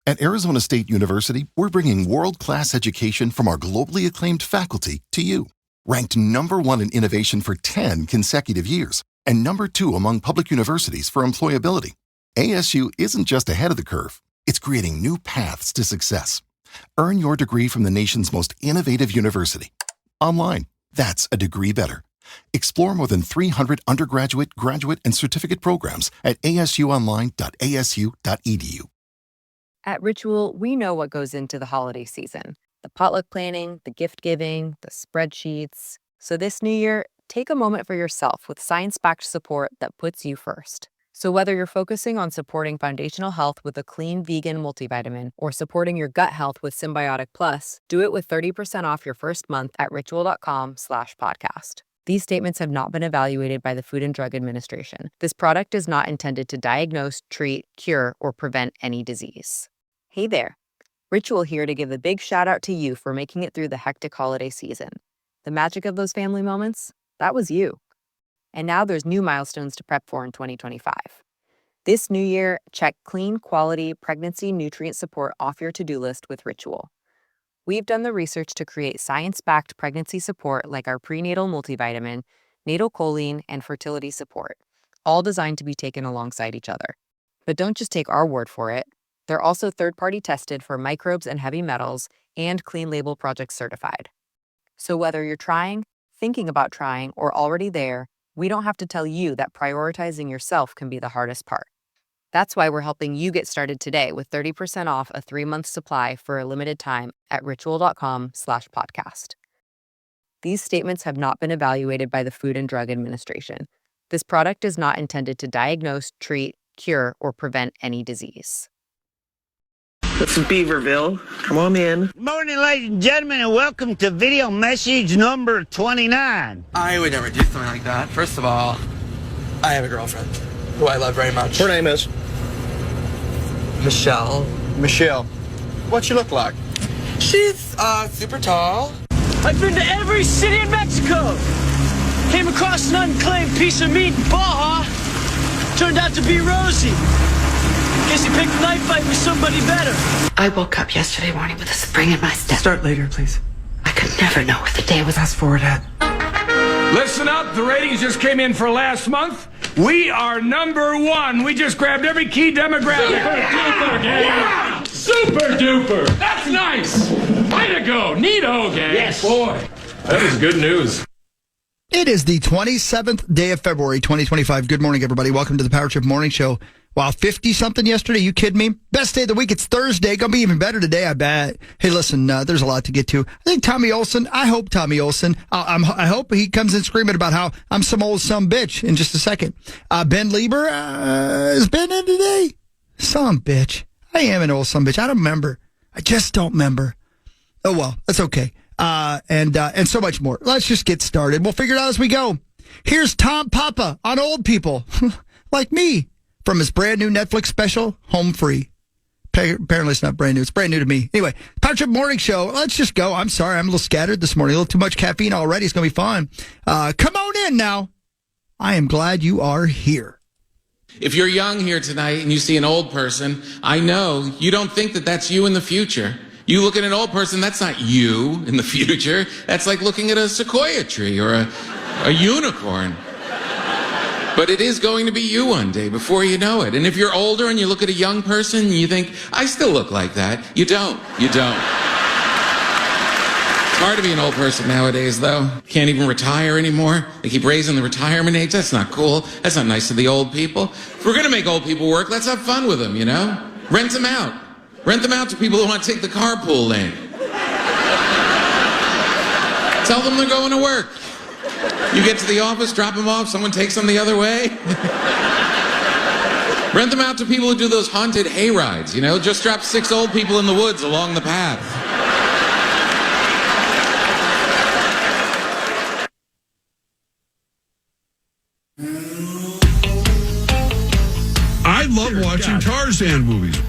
At Arizona State University, we're bringing world-class education from our globally acclaimed faculty to you. Ranked #1 in innovation for 10 consecutive years and #2 among public universities for employability. ASU isn't just ahead of the curve, it's creating new paths to success. Earn your degree from the nation's most innovative university. Online, that's a degree better. Explore more than 300 undergraduate, graduate, and certificate programs at asuonline.asu.edu. At Ritual, we know what goes into the holiday season. The potluck planning, the gift giving, the spreadsheets. So this new year, take a moment for yourself with science-backed support that puts you first. So whether you're focusing on supporting foundational health with a clean vegan multivitamin or supporting your gut health with Symbiotic Plus, do it with 30% off your first month at ritual.com/podcast. These statements have not been evaluated by the Food and Drug Administration. This product is not intended to diagnose, treat, cure, or prevent any disease. Hey there. Ritual here to give a big shout out to you for making it through the hectic holiday season. The magic of those family moments, that was you. And now there's new milestones to prep for in 2025. This new year, check clean, quality pregnancy nutrient support off your to-do list with Ritual. We've done the research to create science-backed pregnancy support like our prenatal multivitamin, natal choline, and fertility support, all designed to be taken alongside each other. But don't just take our word for it. They're also third-party tested for microbes and heavy metals and Clean Label Project certified. So whether you're trying, thinking about trying, or already there, we don't have to tell you that prioritizing yourself can be the hardest part. That's why we're helping you get started today with 30% off a 3-month supply for a limited time at ritual.com/podcast. These statements have not been evaluated by the Food and Drug Administration. This product is not intended to diagnose, treat, cure, or prevent any disease. This is Beaverville. Come on in. Good morning, ladies and gentlemen, and welcome to video message number 29. I would never do something like that. First of all, I have a girlfriend who I love very much. Her name is? Michelle. Michelle. What she look like? She's super tall. I've been to every city in Mexico. Came across an unclaimed piece of meat in Baja. Turned out to be Rosie. Guess you picked a knife fight with somebody better. I woke up yesterday morning with a spring in my step. Start later, please. I could never know what the day was. Fast forward ahead. Listen up, the ratings just came in for last month. We are #1. We just grabbed every key demographic. Super duper. That's nice. Way to go. Neato, gang. Yes. Boy, that is good news. It is the 27th day of February, 2025. Good morning, everybody. Welcome to the Power Trip Morning Show. Wow, 50-something yesterday. You kidding me? Best day of the week. It's Thursday. Going to be even better today, I bet. Hey, listen, there's a lot to get to. I think Tommy Olson, I hope I hope he comes in screaming about how I'm some old bitch in just a second. Ben Lieber, is Ben in today? Some bitch. I am an old bitch. I don't remember. I just don't remember. Oh, well, that's okay. And so much more. Let's just get started. We'll figure it out as we go. Here's Tom Papa on old people like me from his brand new Netflix special, Home Free. Apparently it's not brand new. It's brand new to me. Anyway, Power Trip Morning Show. Let's just go. I'm sorry. I'm a little scattered this morning. A little too much caffeine already. It's going to be fun. Come on in now. I am glad you are here. If you're young here tonight and you see an old person, I know you don't think that that's you in the future. You look at an old person, that's not you in the future. That's like looking at a sequoia tree or a unicorn. But it is going to be you one day before you know it. And if you're older and you look at a young person and you think, I still look like that. You don't. You don't. It's hard to be an old person nowadays, though. Can't even retire anymore. They keep raising the retirement age. That's not cool. That's not nice to the old people. If we're going to make old people work, let's have fun with them, you know? Rent them out. Rent them out to people who want to take the carpool lane. Tell them they're going to work. You get to the office, drop them off, someone takes them the other way. Rent them out to people who do those haunted hay rides, you know? Just drop 6 old people in the woods along the path. I love watching Tarzan movies.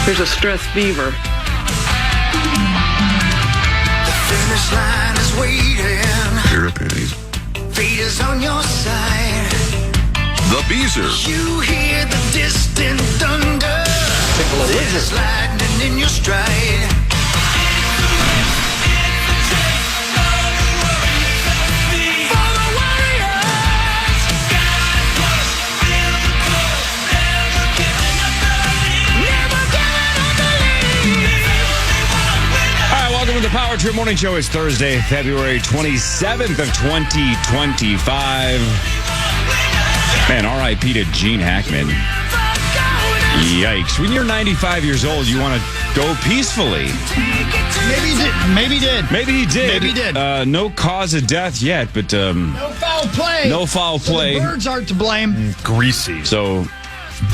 There's a stressed beaver. Finish line is waiting. Pair of panties. Fate is on your side. Beezer. You hear the distant thunder. There's lightning in your stride. Welcome to the Power Trip Morning Show. It's Thursday, February 27th of 2025. Man, R.I.P. to Gene Hackman. Yikes. When you're 95 years old, you want to go peacefully. Maybe he did. Maybe he did. Maybe he did. Maybe he did. No cause of death yet, but... no foul play. No foul play. So the birds aren't to blame. Greasy. So...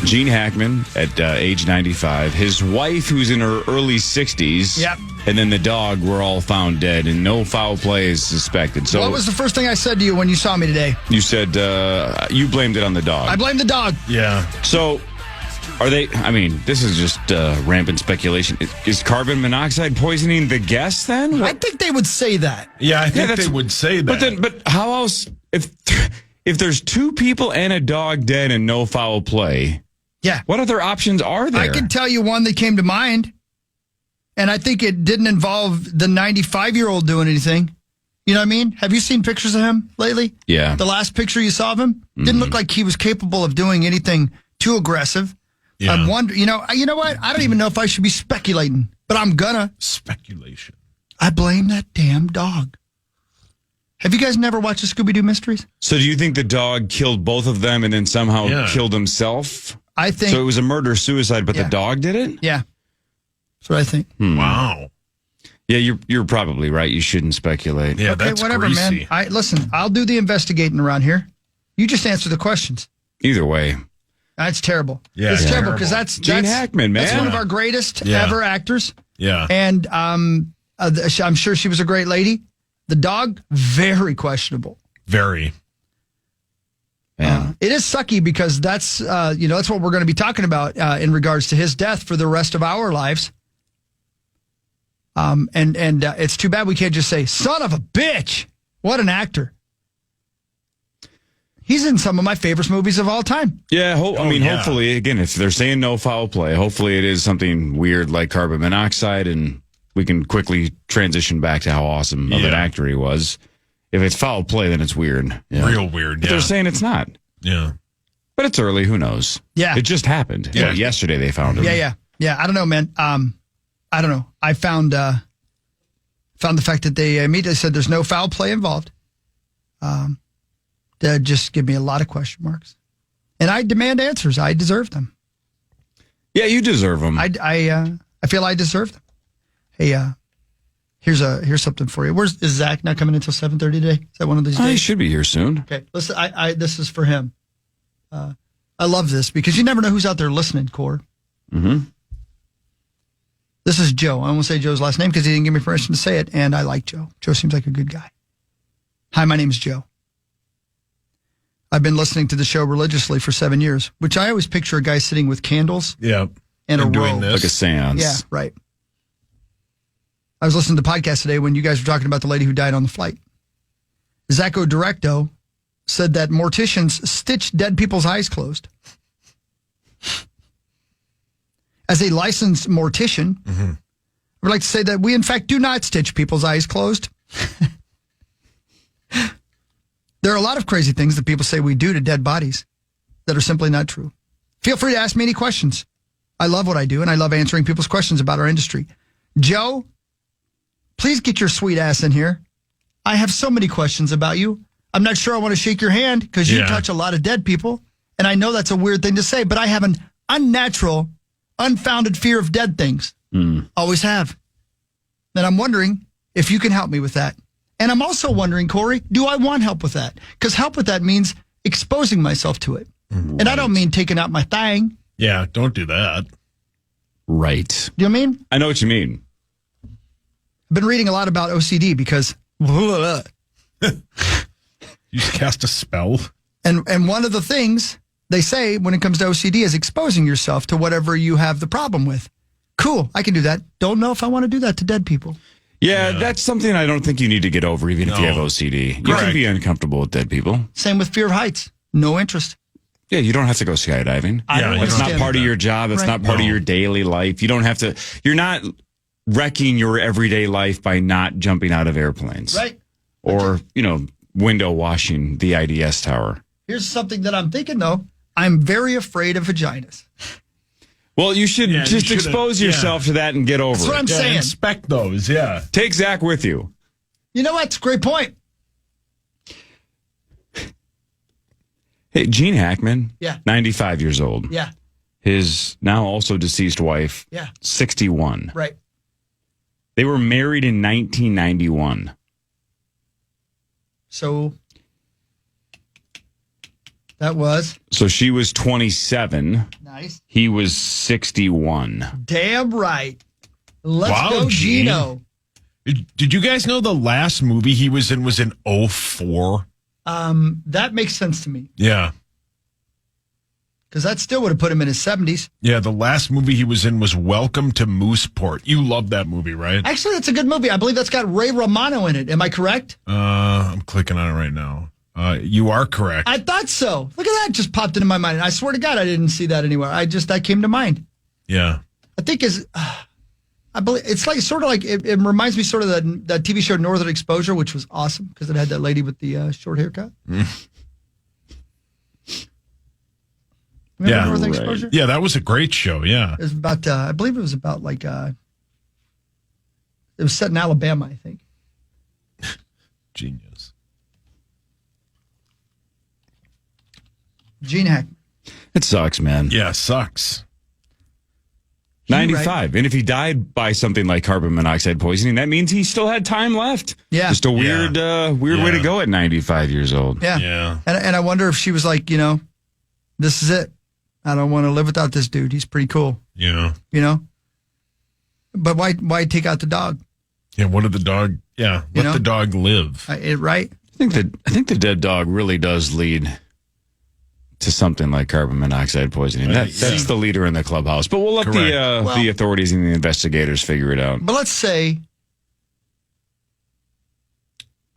Gene Hackman at age 95. His wife, who's in her early 60s. Yep. And then the dog were all found dead, and no foul play is suspected. So what was the first thing I said to you when you saw me today? You said you blamed it on the dog. I blame the dog. Yeah. So are they... I mean, this is just rampant speculation. Is carbon monoxide poisoning the guests then? I think they would say that. Yeah, I think they would say that. But how else... If there's two people and a dog dead and no foul play, yeah, what other options are there? I can tell you one that came to mind, and I think it didn't involve the 95-year-old doing anything. You know what I mean? Have you seen pictures of him lately? Yeah. The last picture you saw of him didn't look like he was capable of doing anything too aggressive. Yeah. I'm wondering, you know what? I don't even know if I should be speculating, but I'm gonna. Speculation. I blame that damn dog. Have you guys never watched the Scooby-Doo Mysteries? So do you think the dog killed both of them and then somehow killed himself? I think... So it was a murder-suicide, but the dog did it? Yeah. That's what I think. Wow. Yeah, you're probably right. You shouldn't speculate. Yeah, okay, that's whatever, greasy. man. Listen, I'll do the investigating around here. You just answer the questions. Either way. That's terrible. Yeah, it's terrible because that's Gene Hackman, man. That's one of our greatest ever actors. Yeah. And I'm sure she was a great lady. The dog, very questionable. Very. It is sucky because that's that's what we're going to be talking about in regards to his death for the rest of our lives. And it's too bad we can't just say, son of a bitch. What an actor. He's in some of my favorite movies of all time. Yeah, hopefully, again, if they're saying no foul play, hopefully it is something weird like carbon monoxide, and we can quickly transition back to how awesome of an actor he was. If it's foul play, then it's weird. Yeah. Real weird, But they're saying it's not. Yeah. But it's early, who knows? Yeah. It just happened. Yeah. Yesterday they found him. Yeah. I don't know, man. I don't know. I found the fact that they immediately said there's no foul play involved. That just give me a lot of question marks. And I demand answers. I deserve them. Yeah, you deserve them. I feel I deserve them. Hey, here's something for you. Is Zach not coming until 7:30 today? Is that one of these days? He should be here soon. Okay, listen. This is for him. I love this because you never know who's out there listening, Core. Mm-hmm. This is Joe. I won't say Joe's last name because he didn't give me permission to say it, and I like Joe. Joe seems like a good guy. Hi, my name is Joe. I've been listening to the show religiously for 7 years, which I always picture a guy sitting with candles and a robe. Like a seance. Yeah, right. I was listening to the podcast today when you guys were talking about the lady who died on the flight. Zacco Directo said that morticians stitch dead people's eyes closed. As a licensed mortician, I would like to say that we, in fact, do not stitch people's eyes closed. There are a lot of crazy things that people say we do to dead bodies that are simply not true. Feel free to ask me any questions. I love what I do, and I love answering people's questions about our industry. Joe, please get your sweet ass in here. I have so many questions about you. I'm not sure I want to shake your hand because you touch a lot of dead people, and I know that's a weird thing to say, but I have an unnatural, unfounded fear of dead things. Always have. And I'm wondering if you can help me with that. And I'm also wondering, Corey, do I want help with that? Because help with that means exposing myself to it. Right. And I don't mean taking out my thing. Yeah, don't do that. Right. Do you know what I mean? I know what you mean. I've been reading a lot about OCD because... You just cast a spell. And one of the things they say when it comes to OCD is exposing yourself to whatever you have the problem with. Cool, I can do that. Don't know if I want to do that to dead people. Yeah, that's something I don't think you need to get over, even if you have OCD. You can be uncomfortable with dead people. Same with fear of heights. No interest. Yeah, you don't have to go skydiving. That's not part of your job. That's not part of your daily life. You don't have to. You're not wrecking your everyday life by not jumping out of airplanes. Right. Or, window washing the IDS tower. Here's something that I'm thinking, though. I'm very afraid of vaginas. Well, you should just expose yourself to that and get over it. That's what I'm saying. Inspect those, Take Zach with you. You know what? It's a great point. Hey, Gene Hackman, 95 years old. Yeah. His now also deceased wife, 61. Right. They were married in 1991. So that was? So she was 27. Nice. He was 61. Damn right. Let's go, Gino. Did you guys know the last movie he was in 2004? That makes sense to me. Yeah. Because that still would have put him in his 70s. Yeah, the last movie he was in was Welcome to Mooseport. You love that movie, right? Actually, that's a good movie. I believe that's got Ray Romano in it. Am I correct? I'm clicking on it right now. You are correct. I thought so. Look at that. Just popped into my mind. And I swear to God, I didn't see that anywhere. That came to mind. Yeah. I think I believe it's like sort of like it reminds me sort of that TV show Northern Exposure, which was awesome because it had that lady with the short haircut. Remember Northern Exposure? Yeah, that was a great show. Yeah, it was about. I believe it was about like. It was set in Alabama, I think. Genius. Gene Hackman. It sucks, man. Yeah, it sucks. 95. Right. And if he died by something like carbon monoxide poisoning, that means he still had time left. Yeah. Just a weird way to go at 95 years old. Yeah. Yeah. And I wonder if she was like, this is it. I don't want to live without this dude. He's pretty cool. Yeah. But why take out the dog? Yeah, what did the dog... Yeah, let the dog live. Right? I think the dead dog really does lead to something like carbon monoxide poisoning. That's the leader in the clubhouse. But we'll let the authorities and the investigators figure it out. But let's say,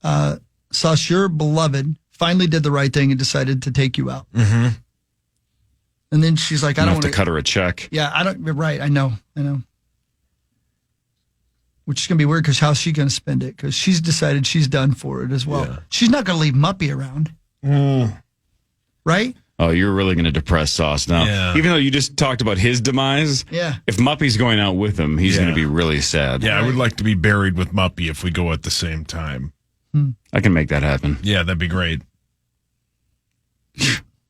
Sauce, your beloved finally did the right thing and decided to take you out. Mm-hmm. And then she's like, I don't want to cut her a check. Yeah, I don't. Right, I know. Which is going to be weird because how's she going to spend it? Because she's decided she's done for it as well. Yeah. She's not going to leave Muppy around. Right? Oh, you're really going to depress Sauce now. Yeah. Even though you just talked about his demise, if Muppy's going out with him, he's going to be really sad. Yeah, I would like to be buried with Muppy if we go at the same time. I can make that happen. Yeah, that'd be great.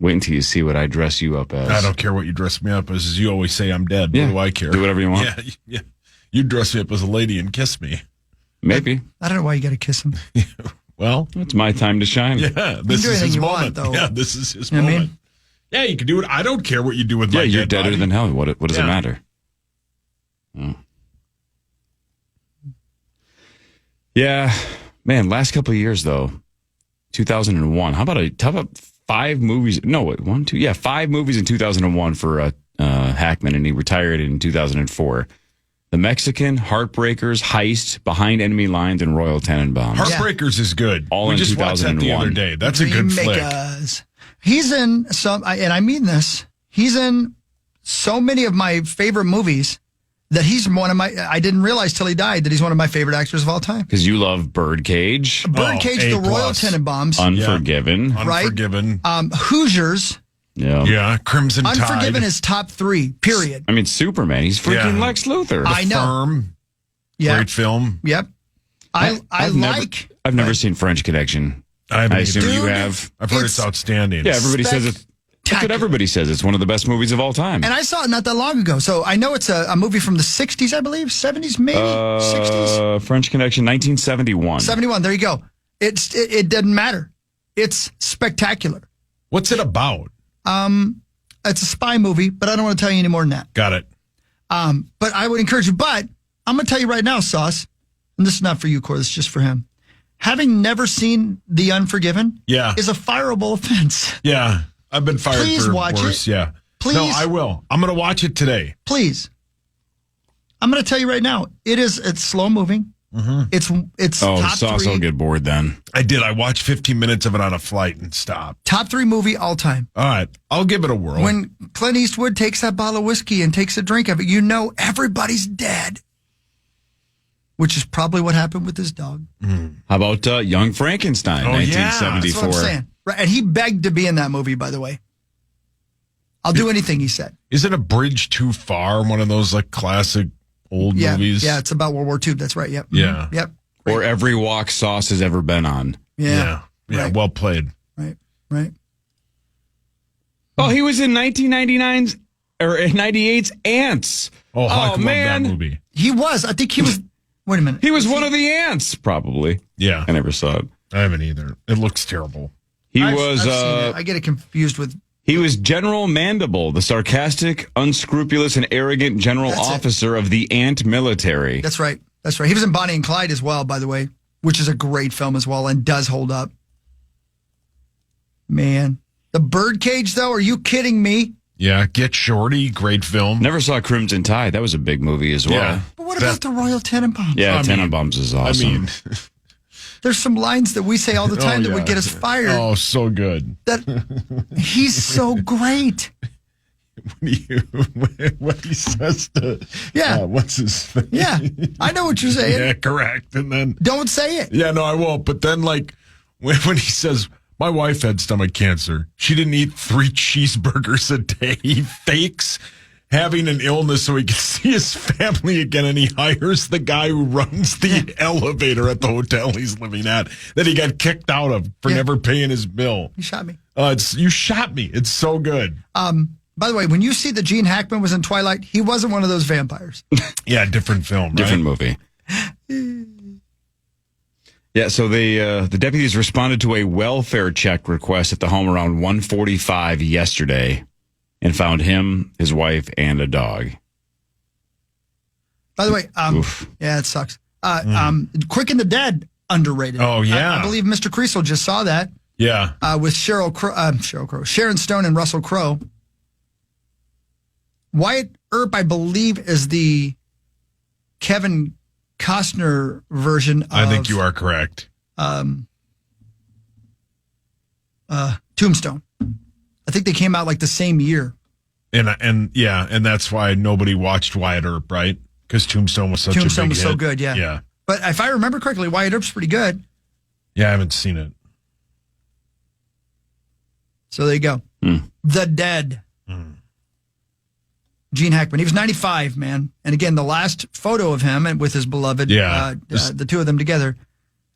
Wait until you see what I dress you up as. I don't care what you dress me up as. You always say I'm dead. Yeah. What do I care? Do whatever you want. Yeah. You dress me up as a lady and kiss me. Maybe. I don't know why you got to kiss him. Well, it's my time to shine. Yeah, this is his moment. Yeah, this is his moment. I mean? Yeah, you can do it. I don't care what you do with my dead you're deader body. than hell. What does it matter? Oh. Yeah, man. Last couple of years though, 2001. How about 5 movies? No, wait, 1, 2. Yeah, 5 movies in 2001 for Hackman, and he retired in 2004. The Mexican, Heartbreakers, Heist, Behind Enemy Lines, and Royal Tenenbaums. Heartbreakers is good. All we in just 2001. watched that the other day. That's a good flick. He's in some, and I mean this, he's in so many of my favorite movies that he's one of my, I didn't realize till he died that he's one of my favorite actors of all time. Because you love Birdcage. Birdcage, The Royal Tenenbaums. Unforgiven. Right? Unforgiven. Hoosiers. Yeah. Crimson Tide. Unforgiven is top 3, period. I mean, Superman. He's freaking Lex Luthor. I know. Firm. Yeah. Great film. Yep. I've never seen French Connection. I assume you have. I've heard it's outstanding. Yeah, everybody says it. That's what everybody says. It's one of the best movies of all time. And I saw it not that long ago. So I know it's a movie from the 60s, I believe. 70s, maybe? 60s? French Connection, 1971. 71, there you go. It doesn't matter. It's spectacular. What's it about? It's a spy movie, but I don't want to tell you any more than that. Got it. But I would encourage you. But I'm going to tell you right now, Sauce, and this is not for you, Cory, this is just for him. Having never seen The Unforgiven is a fireable offense. Yeah. I've been fired Please for watch worse. it. Yeah. Please. No, I will. I'm going to watch it today. Please. I'm going to tell you right now, it's slow moving. It's top Sauce 3. will get bored then. I did. I watched 15 minutes of it on a flight and stopped. Top 3 movie all time. All right. I'll give it a whirl. When Clint Eastwood takes that bottle of whiskey and takes a drink of it, you know everybody's dead. Which is probably what happened with his dog. How about Young Frankenstein, 1974? That's what I'm saying. Right, and he begged to be in that movie, by the way. I'll do anything, he said. Isn't A Bridge Too Far one of those like classic old movies? Yeah, it's about World War II. That's right. Yep. Yeah. Yep. Or Every Walk Sauce has ever been on. Yeah. Right. Well played. Right. Oh, he was in 1999's or 98's Ants. Oh, Huck loved man. that movie. He was. I think he was. Wait a minute. He was one of the ants, probably. Yeah. I never saw it. I haven't either. It looks terrible. I've seen it. I get it confused with. He was General Mandible, the sarcastic, unscrupulous, and arrogant general officer of the Ant military. That's right. That's right. He was in Bonnie and Clyde as well, by the way, which is a great film as well and does hold up. Man. The Birdcage, though? Are you kidding me? Yeah. Get Shorty. Great film. Never saw Crimson Tide. That was a big movie as well. Yeah. But what about the Royal Tenenbaums? Yeah, Tenenbaums is awesome. There's some lines that we say all the time that would get us fired. Oh, so good. He's so great. When he says to, what's his thing? Yeah, I know what you're saying. Yeah, correct. And then don't say it. Yeah, no, I won't. But then, like, when he says, my wife had stomach cancer, she didn't eat 3 cheeseburgers a day. He fakes having an illness so he can see his family again, and he hires the guy who runs the elevator at the hotel he's living at that he got kicked out of for never paying his bill. You shot me. You shot me. It's so good. By the way, when you see that Gene Hackman was in Twilight, he wasn't one of those vampires. Yeah, different film, right? Different movie. Yeah, so the deputies responded to a welfare check request at the home around 1:45 yesterday and found him, his wife, and a dog. By the way, yeah, it sucks. Quick and the Dead, underrated. Oh, yeah. I believe Mr. Creasel just saw that. Yeah. With Sharon Stone and Russell Crowe. Wyatt Earp, I believe, is the Kevin Costner version of... I think you are correct. Tombstone. I think they came out like the same year. And that's why nobody watched Wyatt Earp, right? Because Tombstone was such a big hit. Tombstone was so good, yeah. Yeah. But if I remember correctly, Wyatt Earp's pretty good. Yeah, I haven't seen it. So there you go. The Dead. Gene Hackman. He was 95, man. And again, the last photo of him and with his beloved, the two of them together,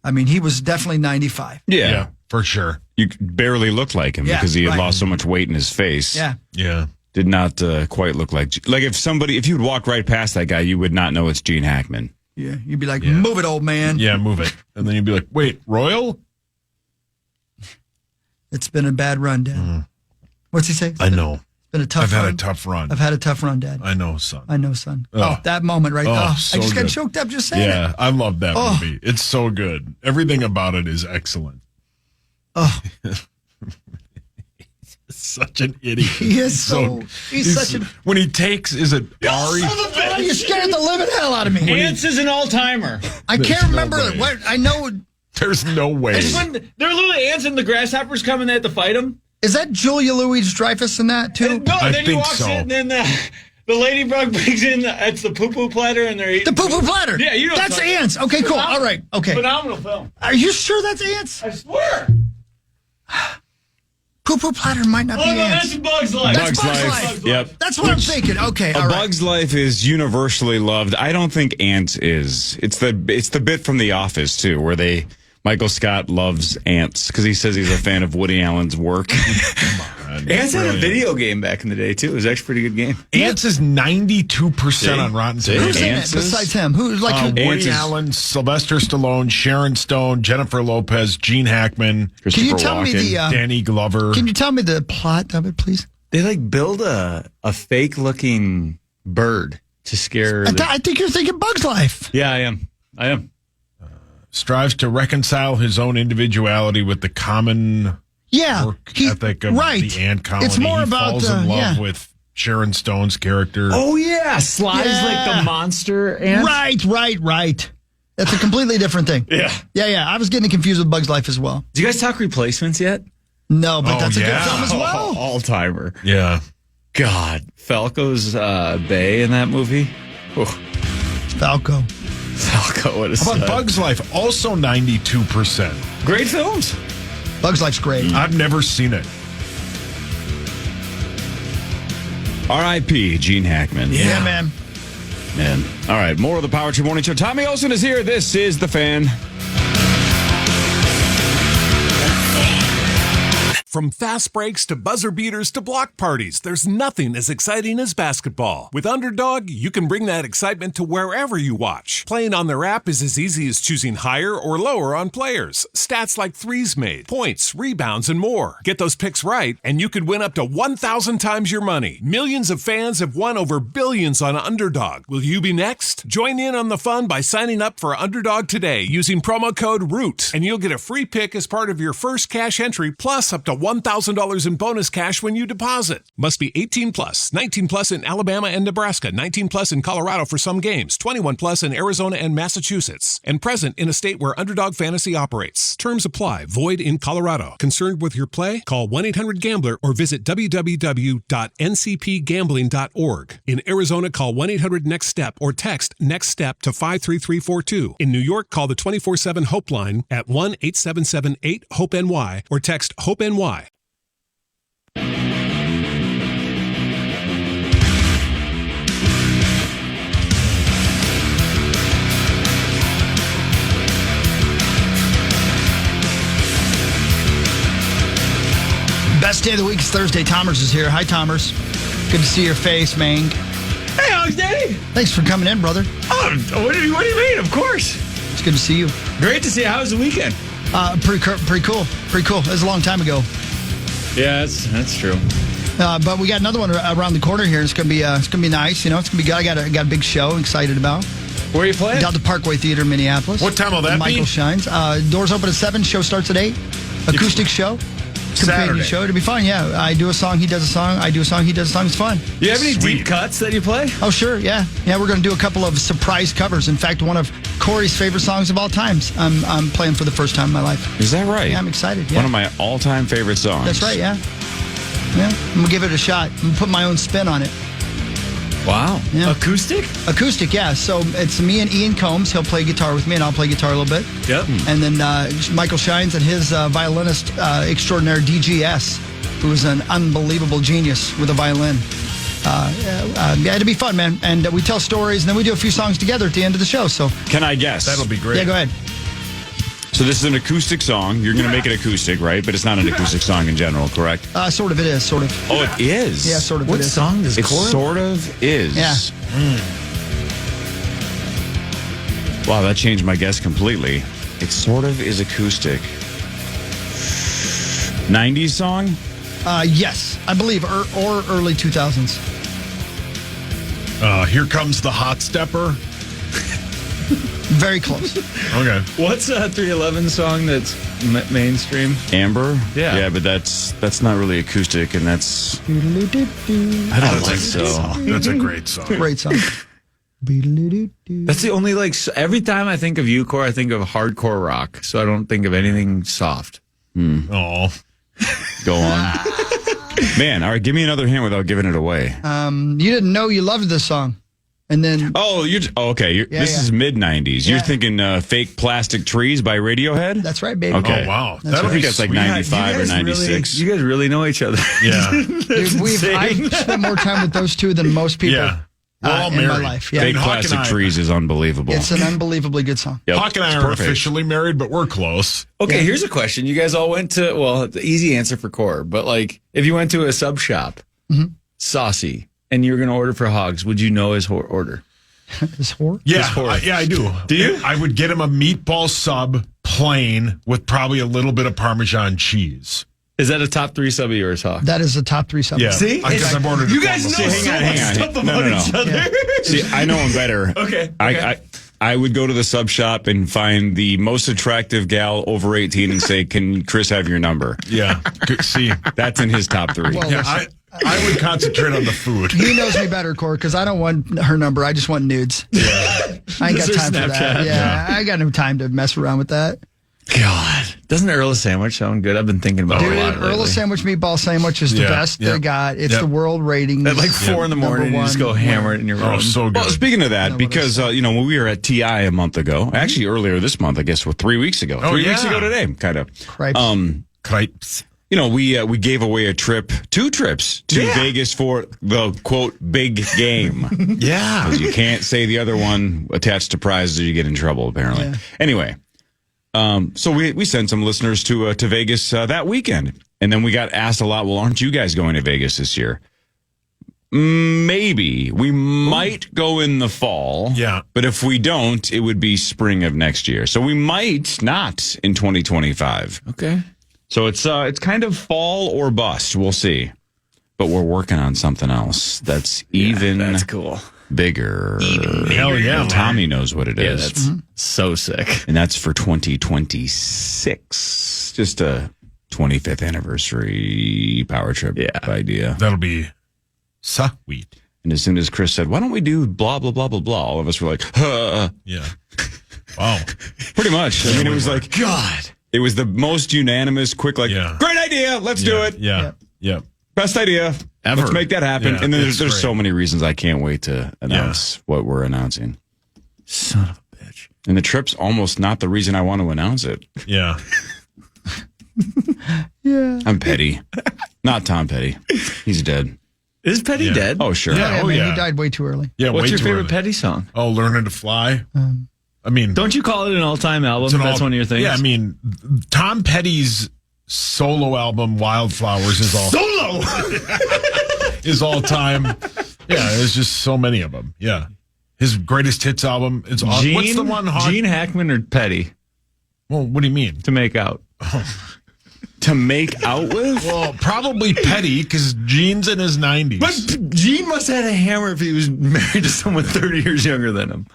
I mean, he was definitely 95. Yeah, for sure. You barely looked like him because he had lost so much weight in his face. Yeah. Yeah. Did not quite look like if you'd walk right past that guy, you would not know it's Gene Hackman. Yeah. You'd be like, move it, old man. Yeah, move it. And then you'd be like, wait, Royal? It's been a bad run, Dad. What's he say? I know. It's been a tough run. I've had a tough run. I've had a tough run, Dad. I know, son. I know, son. That moment right there. So I just got good. choked up just saying it. Yeah, I love that movie. It's so good. Everything about it is excellent. Oh. Such an idiot. He is he's such an... When he takes, is it Ari? You scared the living hell out of me. Ants is an all-timer. I can't remember what I know. There's no way. It's when there are literally ants and the grasshoppers coming there to fight them. Is that Julia Louis-Dreyfus in that too? No, then he walks in and then the ladybug brings in it's the poo-poo platter and they're eating. The poo-poo platter? Yeah, you know. That's ants. Okay, cool. All right. Okay. Phenomenal film. Are you sure that's ants? I swear. Poo-poo platter might not be ants. That's Bug's Life. That's Bug's Life. Yep. That's what I'm thinking. Okay, all right. Bug's Life is universally loved. I don't think Ants is. It's the bit from The Office too, where Michael Scott loves ants because he says he's a fan of Woody Allen's work. Ants had a video game back in the day too. It was actually a pretty good game. Ants is 92% on Rotten Tomatoes. Who's in it besides him? Who's like Woody Allen, Sylvester Stallone, Sharon Stone, Jennifer Lopez, Gene Hackman. Can you tell me Danny Glover? Can you tell me the plot of it, please? They build a fake looking bird to scare. I think you're thinking Bug's Life. Yeah, I am. Strives to reconcile his own individuality with the common work ethic of the ant colony. It's more he about falls in love with Sharon Stone's character. Oh yeah, Sly's like the monster ant. Right. That's a completely different thing. Yeah. Yeah. I was getting confused with Bug's Life as well. Do you guys talk Replacements yet? No, but that's a good film as well. All-timer. Yeah. God. Falco's Bay in that movie. Oh. Falco, what is How about that? Bug's Life? Also 92%. Great films. Bug's Life's great. I've never seen it. R.I.P. Gene Hackman. Yeah, man. All right, more of the Power Trip Morning Show. Tommy Olson is here. This is The Fan. From fast breaks to buzzer beaters to block parties, there's nothing as exciting as basketball. With Underdog, you can bring that excitement to wherever you watch. Playing on their app is as easy as choosing higher or lower on players, stats like threes made, points, rebounds, and more. Get those picks right, and you could win up to 1,000 times your money. Millions of fans have won over billions on Underdog. Will you be next? Join in on the fun by signing up for Underdog today using promo code ROOT, and you'll get a free pick as part of your first cash entry, plus up to $1,000 in bonus cash when you deposit. Must be 18 plus, 19 plus in Alabama and Nebraska, 19 plus in Colorado for some games, 21 plus in Arizona and Massachusetts, and present in a state where Underdog Fantasy operates. Terms apply. Void in Colorado. Concerned with your play? Call 1-800-GAMBLER or visit www.ncpgambling.org. In Arizona, call 1-800-NEXT-STEP or text NEXT STEP to 53342. In New York, call the 24/7 Hope line at 1-877-8-HOPE-NY or text HOPE-NY. Best day of the week is Thursday. Tomers is here. Hi, Tomers. Good to see your face, man. Hey, Alex Daddy. Thanks for coming in, brother. Oh, what do you mean? Of course. It's good to see you. Great to see you. How was the weekend? Pretty cool. It was a long time ago. Yeah, that's true. But we got another one around the corner here. It's gonna be nice. You know, it's gonna be good. I got a big show. I'm excited about. Where are you playing? Down at the Parkway Theater in Minneapolis. What time will that be? Michael Shines. Doors open at 7. Show starts at 8. Acoustic show. Companion show. It'll be fun. Yeah, I do a song. He does a song. I do a song. He does a song. It's fun. Do you have any deep cuts that you play? Oh, sure. Yeah. We're gonna do a couple of surprise covers. In fact, one of Cory's favorite songs of all times. I'm playing for the first time in my life. Is that right? Yeah, I'm excited. Yeah. One of my all-time favorite songs. That's right. Yeah. I'm gonna give it a shot. I'm gonna put my own spin on it. Wow. Yeah. Acoustic? Acoustic, yeah. So it's me and Ian Combs. He'll play guitar with me, and I'll play guitar a little bit. Yep. And then Michael Shines and his violinist extraordinaire, DGS, who is an unbelievable genius with a violin. Yeah, it'll be fun, man. And we tell stories, and then we do a few songs together at the end of the show. So can I guess? That'll be great. Yeah, go ahead. So this is an acoustic song. You're going to make it acoustic, right? But it's not an acoustic song in general, correct? Sort of it is, sort of. Oh, it is? Yeah, sort of what it is. Song does it Cory? Sort of is. Yeah. Wow, that changed my guess completely. It sort of is acoustic. 90s song? Yes, I believe, or early 2000s. Here Comes the Hot Stepper. Very close. Okay. What's a 311 song that's mainstream? Amber? Yeah. Yeah, but that's not really acoustic, and that's... I don't think so. That's a great song. Great song. That's the only, every time I think of you, Cory, I think of hardcore rock, so I don't think of anything soft. Oh. Go on. Man, all right, give me another hint without giving it away. You didn't know you loved this song. And then... okay. This is mid-90s. Yeah. You're thinking Fake Plastic Trees by Radiohead? That's right, baby. Okay. Oh, wow. That's I think that's like 95 or 96. You guys really know each other. Yeah. Dude, I've spent more time with those two than most people Yeah. We're all in married. my life. Yeah. Fake Hawk and Plastic I- Trees is unbelievable. It's an unbelievably good song. Yep, Hawk and I it's are perfect. officially married, but we're close. Okay, here's a question. You guys all went to, the easy answer for Cory, but if you went to a sub shop, Saucy, and you were going to order for Hogs, would you know his order? His whore? Yeah, I do. Do you? I would get him a meatball sub plain with probably a little bit of Parmesan cheese. Is that a top 3 sub of yours, Hawk? That is the top 3 songs. Yeah. See? Because I've ordered You it guys before. know so much stuff about each other. See, I know him better. Okay. I would go to the sub shop and find the most attractive gal over 18 and say, "Can Chris have your number?" Yeah. See, That's in his top 3. Well, yeah, I would concentrate on the food. he knows me better, Cory, because I don't want her number. I just want nudes. I ain't got This is time for that. Snapchat. Yeah, I got no time to mess around with that. God, doesn't Earl sandwich sound good? I've been thinking about it a lot lately. Earl sandwich meatball sandwich is the best they got. It's the world rating. At like 4 in the morning, you just go hammer it in your room. Oh, so good. Well, speaking of that, because when we were at TI a month ago, actually earlier this month, I guess, 3 weeks ago. 3 weeks ago today, kind of. Cripes. We gave away 2 trips to Vegas for the quote big game. Yeah, because you can't say the other one attached to prizes or you get in trouble. Apparently. Yeah. Anyway, so we sent some listeners to Vegas that weekend, and then we got asked a lot. Well, aren't you guys going to Vegas this year? Maybe we might go in the fall. Yeah, but if we don't, it would be spring of next year. So we might not in 2025. Okay. So it's kind of fall or bust. We'll see. But we're working on something else that's that's cool. Bigger. Hell yeah. Tommy knows what it is. That's so sick. And that's for 2026. Just a 25th anniversary power trip idea. That'll be sweet. And as soon as Chris said, why don't we do blah, blah, blah, blah, blah, all of us were like, huh. Yeah. Wow. Pretty much. I mean, it was like, God. It was the most unanimous, quick, great idea. Let's do it. Yeah. Best idea ever. Let's make that happen. Yeah, and then there's so many reasons I can't wait to announce what we're announcing. Son of a bitch. And the trip's almost not the reason I want to announce it. Yeah. Yeah. I'm Petty. Not Tom Petty. He's dead. Is Petty dead? Oh, sure. Yeah. He died way too early. Yeah. What's way your too favorite early. Petty song? Oh, Learning to Fly. I mean, don't you call it an all-time album? That's one of your things. Yeah, I mean, Tom Petty's solo album "Wildflowers" is all is all time. Yeah, there's just so many of them. Yeah, his greatest hits album. It's awesome. What's the one? Gene Hackman or Petty? Well, what do you mean? To make out. To make out with? Well, probably Petty because Gene's in his 90s. But Gene must have had a hammer if he was married to someone 30 years younger than him.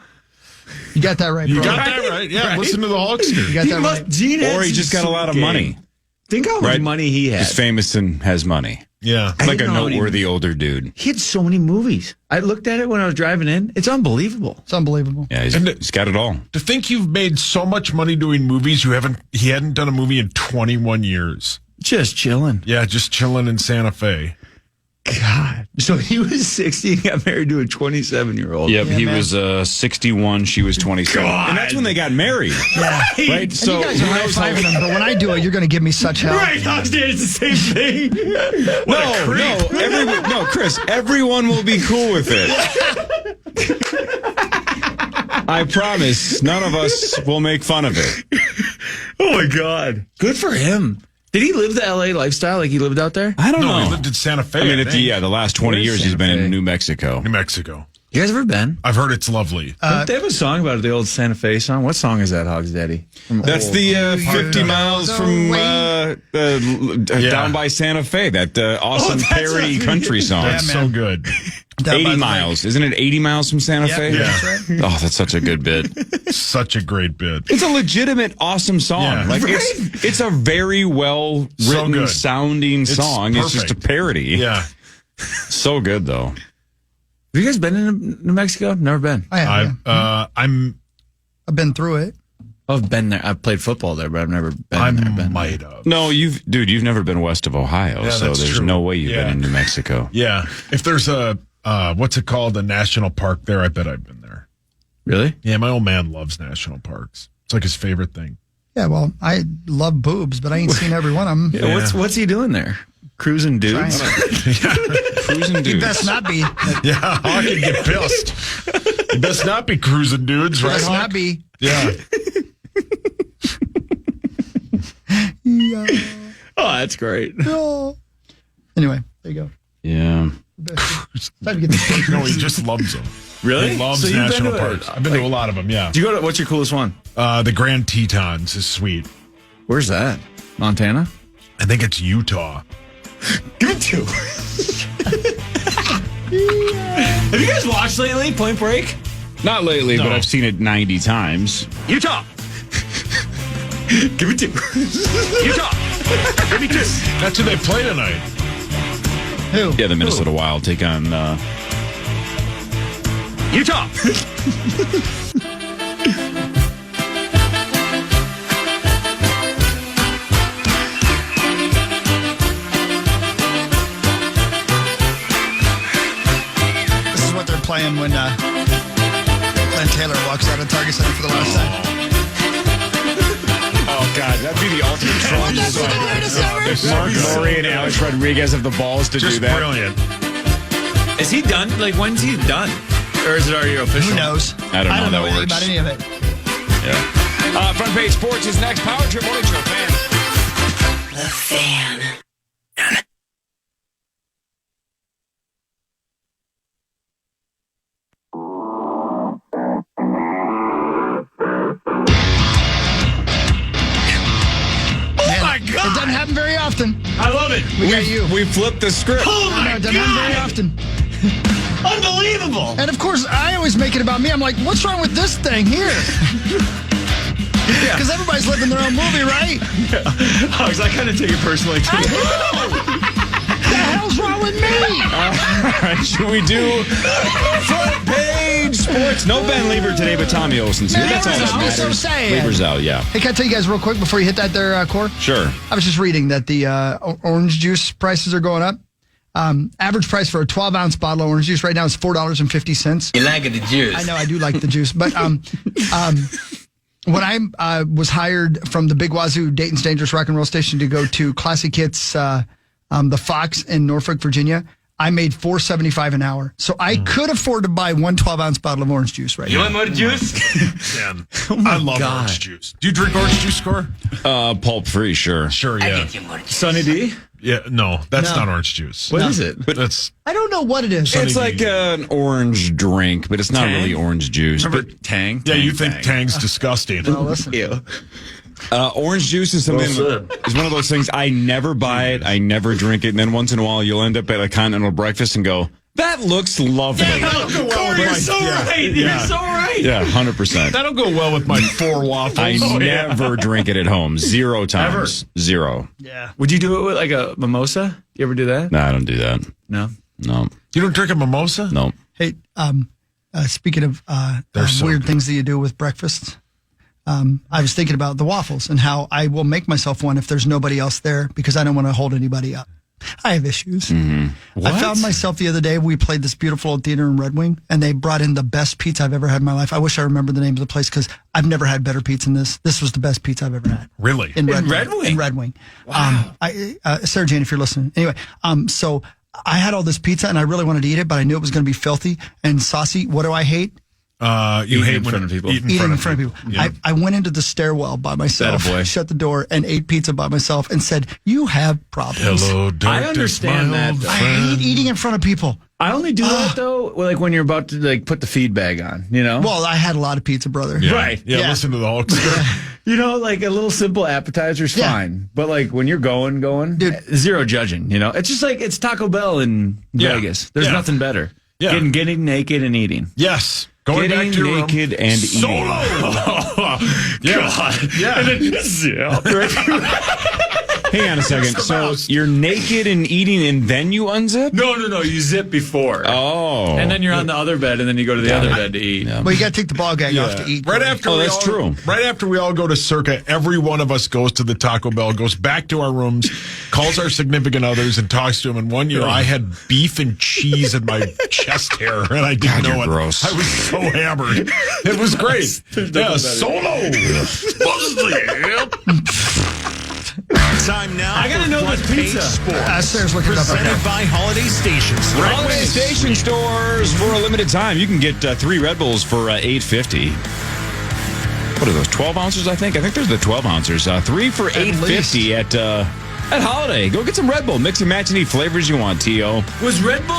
You got that right, bro. You got that right. Yeah, listen to the Hulkster. You got that right. Gene or he just got a lot of money. Think how much money he had. He's famous and has money. Yeah. Like a noteworthy older dude. He had so many movies. I looked at it when I was driving in. It's unbelievable. It's unbelievable. Yeah, he's got it all. To think you've made so much money doing movies, he hadn't done a movie in 21 years. Just chilling. Yeah, just chilling in Santa Fe. God. So he was 60 and got married to a 27-year-old. Yep, he was 61, she was 27. God. And that's when they got married. Yeah. Right? So you guys are high-fiving them, but when I do it, you're going to give me such hell. Right, it's the same thing. No, Chris, everyone will be cool with it. I promise, none of us will make fun of it. Oh, my God. Good for him. Did he live the LA lifestyle like he lived out there? I don't know. He lived in Santa Fe. I mean, the last 20 years he's been in New Mexico. New Mexico. You guys ever been? I've heard it's lovely. Don't they have a song about it, the old Santa Fe song? What song is that, Hogs Daddy? That's the 50 miles from down by Santa Fe, that awesome parody country song. That's so good. 80 miles. Isn't it 80 miles from Santa Fe? Yeah. That's right. Oh, that's such a good bit. Such a great bit. It's a legitimate, awesome song. Yeah. Like it's a very well written sounding song. Perfect. It's just a parody. Yeah. So good though. Have you guys been in New Mexico? Never been. I have. I've been through it. I've been there. I've played football there, but I've never been there. Might have. No, you've never been west of Ohio, Yeah, so that's there's true. no way you've been in New Mexico. Yeah. If there's a what's it called, a national park there, I bet I've been there. Really? Yeah, my old man loves national parks. It's like his favorite thing. Yeah, well, I love boobs, but I ain't seen every one of them. Yeah. What's he doing there? Cruising dudes? Cruising dudes. He best not be. Yeah, Hawk can get pissed. You best not be cruising dudes, right? Best Hawk? not be. Yeah. Yeah. Oh, that's great. No. Anyway, there you go. Yeah. Time to get the No, he just loves them. Really? He loves So you've been national to parks. I've been to a lot of them, yeah. Do you go to, what's your coolest one? The Grand Tetons is sweet. Where's that? Montana? I think it's Utah. Give it two. Have you guys watched lately, Point Break? Not lately, No. but I've seen it 90 times. Utah. Give it two. Utah. Give me two. That's who they play tonight. Who? Yeah, the Minnesota Wild take on Utah. playing when Glenn Taylor walks out of Target Center for the last time. Oh, God, that'd be the ultimate troll. That's the greatest ever. If Mark Murray and Alex Rodriguez have the balls to do that. Brilliant. Is he done? Like, when's he done? Or is it already official? Who knows? I don't know anything works. about any of it. Yeah. Front Page Sports is next. Power Trip Morning Show, Fan. The Fan. It doesn't happen very often. I love it. We got you. We flipped the script. Oh, my It doesn't happen very often. Unbelievable. And of course, I always make it about me. I'm like, what's wrong with this thing here? Because everybody's living their own movie, right? Hogs, I kind of take it personally, too. What the hell's wrong with me? All right, should we do Front Page Sports? No Ben Lieber today, but Tommy Olson's here. That's all that matters. So sad. Lieber's out, yeah. Hey, can I tell you guys real quick before you hit that there, Core? Sure. I was just reading that the orange juice prices are going up. Average price for a 12-ounce bottle of orange juice right now is $4.50. You like the juice. I know, I do like the juice. But when I was hired from the Big Wazoo Dayton's Dangerous Rock and Roll Station to go to Classic Hits, the Fox in Norfolk, Virginia, I made $4.75 an hour. So I could afford to buy one 12-ounce bottle of orange juice right now. You want more juice? Man, I love orange juice. Do you drink orange juice, Score? Pulp free, sure. Sure, I yeah. get you more juice. Sunny D? Yeah, no, that's not orange juice. What is it? But that's I don't know what it is. It's like an orange drink, but it's not Tang? really orange juice. Remember But Tang? yeah. You think Tang. Tang's disgusting? Well, listen. Ew. orange juice is something. Is one of those things I never buy it, I never drink it, and then once in a while you'll end up at a continental breakfast and go, "That looks lovely." Corey, You're so right. You're so right. Yeah, 100%. That'll go well with my 4 waffles. I never drink it at home. 0 times. Ever? 0. Yeah. Would you do it with like a mimosa? You ever do that? No, I don't do that. No. No. You don't drink a mimosa? No. Hey, speaking of so weird good. things that you do with breakfast, I was thinking about the waffles and how I will make myself one if there's nobody else there because I don't want to hold anybody up. I have issues. Mm-hmm. I found myself the other day, we played this beautiful old theater in Red Wing, and they brought in the best pizza I've ever had in my life. I wish I remember the name of the place because I've never had better pizza than this. This was the best pizza I've ever had. Really? In Red Wing? In Red Wing. Wow. Sarah Jane, if you're listening. Anyway, so I had all this pizza, and I really wanted to eat it, but I knew it was going to be filthy and saucy. What do I hate? You hate in front of people. Eating Eating in front of people. Yeah. I went into the stairwell by myself, Attaboy. shut the door, and ate pizza by myself and said, "You have problems." Hello, darkness, I understand my that, old though. I friend. hate eating in front of people. I only do that though, like when you're about to like put the feed bag on, you know? Well, I had a lot of pizza, brother. Yeah. Right. Yeah, Yeah. listen to the Hulkster. You know, like a little simple appetizer's Yeah. fine. But like when you're going, Dude. zero judging, you know? It's just like it's Taco Bell in Yeah. Vegas. There's Yeah. nothing better. Yeah. Getting naked and eating. Yes. Going Getting back to your naked room. and Solo. Yeah. God. Yeah. And then zip. Hang on a second. So you're naked and eating, and then you unzip? No. You zip before. Oh. And then you're on the other bed, and then you go to the other bed to eat. Yeah. Well, you got to take the ball gag off to eat. Right Corey. after Oh, we that's all, true. Right after we all go to Circa, every one of us goes to the Taco Bell, goes back to our rooms, calls our significant others, and talks to them. And one year I had beef and cheese in my chest hair, and I didn't God, know you're it. gross. I was so hammered. It was great. Yeah, solo. Time now. I gotta for know Front this Page pizza. Sports. Sarah's looking it up right Presented now. by Holiday Stations. Holiday Station stores for a limited time. You can get 3 Red Bulls for $8.50. What are those, 12 ounces, I think? I think there's the 12 ounces. 3 for $8.50 at Holiday. Go get some Red Bull. Mix and match any flavors you want, T.O. Was Red Bull,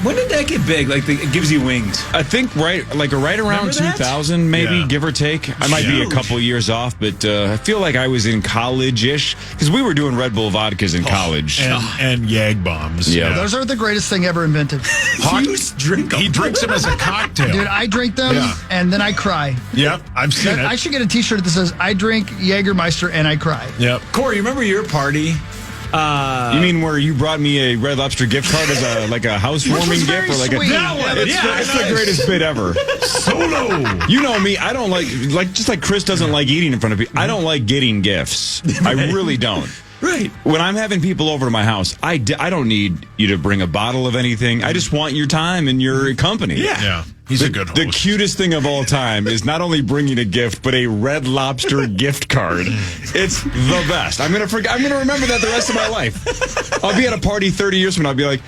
when did that get big? Like, it gives you wings. I think right around Remember that? 2000, maybe, Yeah. give or take. I might be a couple years off, but I feel like I was in college-ish because we were doing Red Bull vodkas in college. And Yag bombs. Yeah. Those are the greatest thing ever invented. You drink them. He drinks them as a cocktail. Dude, I drink them Yeah. and then I cry. Yep, I've seen I it. should get a T-shirt that says "I drink Jägermeister and I cry." Yep. Corey, you remember your party? You mean where you brought me a Red Lobster gift card as a housewarming was gift very or like sweet. a That one. That's, Yeah, that's the greatest bit ever. Solo. You know me, I don't like just like Chris doesn't like eating in front of people. I don't like getting gifts. I really don't. Right. When I'm having people over to my house, I don't need you to bring a bottle of anything. I just want your time and your company. Yeah. He's a good host. The cutest thing of all time is not only bringing a gift, but a Red Lobster gift card. It's the best. I'm gonna remember that the rest of my life. I'll be at a party 30 years from now. I'll be like,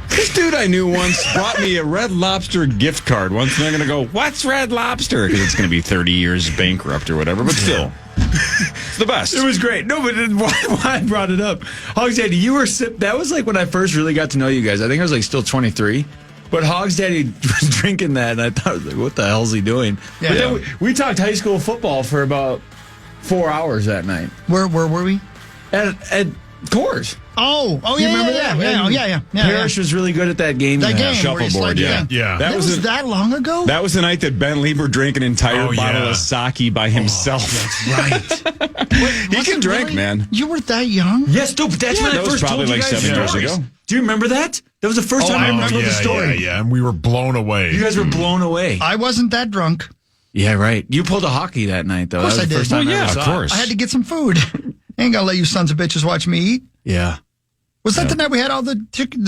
this dude I knew once brought me a Red Lobster gift card once, and they're going to go, what's Red Lobster? Because it's going to be 30 years bankrupt or whatever, but still. It's the best. It was great. No, but why I brought it up, Hogs Daddy, you were that was like when I first really got to know you guys. I think I was like still 23. But Hogs Daddy was drinking that, and I thought, I was like, what the hell's he doing? Yeah. But then we talked high school football for about 4 hours that night. Where were we? At Coors. Oh, you yeah, remember that? Yeah. Parrish was really good at that game. That game, shuffleboard, yeah. That was that long ago? That was the night that Ben Lieber drank an entire bottle of sake by himself. That's right. He can drink, really? man. You were that young? Yes, dude, that's when I first told you guys. That was probably like 7 years ago. Do you remember that? That was the first time I remember the story. Yeah, and we were blown away. You guys were blown away. I wasn't that drunk. Yeah, right. You pulled a hockey that night, though. Of course that was I the did. first time I ever of saw course. I had to get some food. Ain't gonna let you sons of bitches watch me eat. Yeah. Was that the night we had all the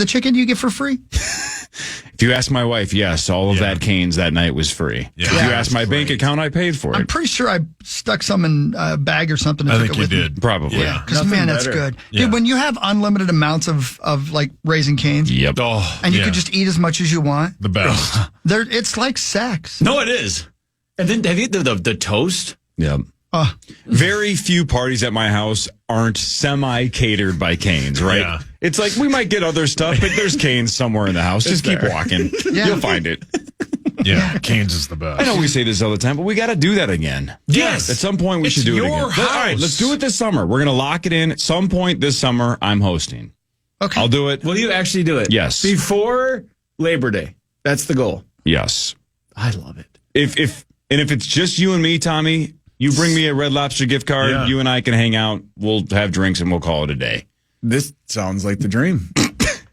chicken you get for free? If you ask my wife, yes, all of that Cane's that night was free. Yeah. If you ask my bank account, I paid for it. I'm pretty sure I stuck some in a bag or something. And I took think it with you me. did. Probably. Yeah. Because, man, that's good. Yeah. Dude, when you have unlimited amounts of like Raising Cane's, Yep. and you could just eat as much as you want, the best. It's like sex. No, it is. And then have you the toast? Yep. Very few parties at my house aren't semi-catered by Cane's, right? Yeah. It's like we might get other stuff, but there's Cane's somewhere in the house. Just keep walking. Yeah. You'll find it. Yeah, Cane's is the best. I know we say this all the time, but we got to do that again. Yes. At some point, we should do it again. your All right, house. let's do it this summer. We're going to lock it in. At some point this summer, I'm hosting. Okay. I'll do it. Will you actually do it? Yes. Before Labor Day. That's the goal. Yes. I love it. If it's just you and me, Tommy, you bring me a Red Lobster gift card. Yeah. You and I can hang out. We'll have drinks and we'll call it a day. This sounds like the dream.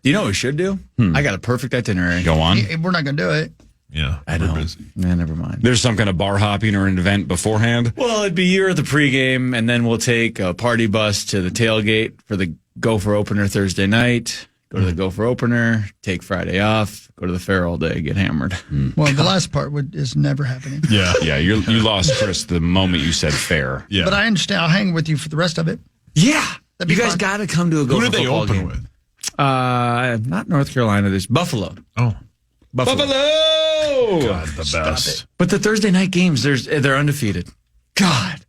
You know what we should do? I got a perfect itinerary. Go on. We're not going to do it. Yeah, I know. we're busy. Nah, never mind. There's some kind of bar hopping or an event beforehand. Well, it'd be you're at the pregame, and then we'll take a party bus to the tailgate for the Gopher opener Thursday night. Go to the Gopher opener, take Friday off, go to the fair all day, get hammered. Well, the last part is never happening. Yeah. Yeah, you lost Chris the moment you said fair. Yeah. But I understand. I'll hang with you for the rest of it. Yeah. That'd be You guys fun. got to come to a Gopher Who did they football open game. with? Not North Carolina. There's Buffalo. Oh, Buffalo. God, the best. But the Thursday night games, they're undefeated. God.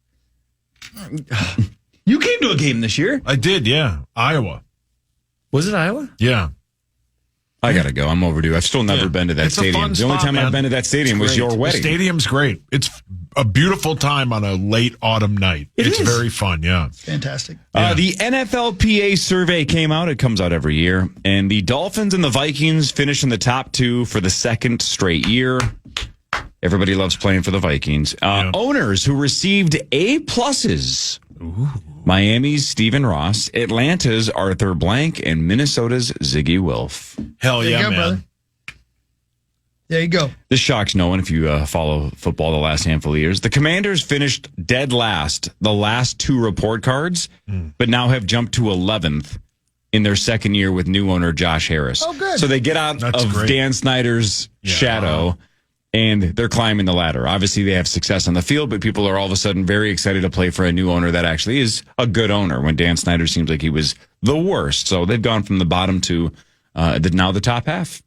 You came to a game this year. I did, yeah. Iowa. Was it Iowa? Yeah. I got to go. I'm overdue. I've still never been to that It's a stadium. fun The only spot, time man. I've been to that stadium was your The wedding. stadium's great. It's a beautiful time on a late autumn night. It's is. very fun, yeah. Fantastic. The NFLPA survey came out. It comes out every year. And the Dolphins and the Vikings finish in the top two for the second straight year. Everybody loves playing for the Vikings. Owners who received A+. Miami's Stephen Ross, Atlanta's Arthur Blank, and Minnesota's Ziggy Wilf. Hell There you yeah, go, man. brother. There you go. This shocks no one if you follow football the last handful of years. The Commanders finished dead last, the last two report cards, but now have jumped to 11th in their second year with new owner Josh Harris. Oh, good. So they get out That's of great. Dan Snyder's shadow, and they're climbing the ladder. Obviously, they have success on the field, but people are all of a sudden very excited to play for a new owner that actually is a good owner when Dan Snyder seems like he was the worst. So they've gone from the bottom to now the top half.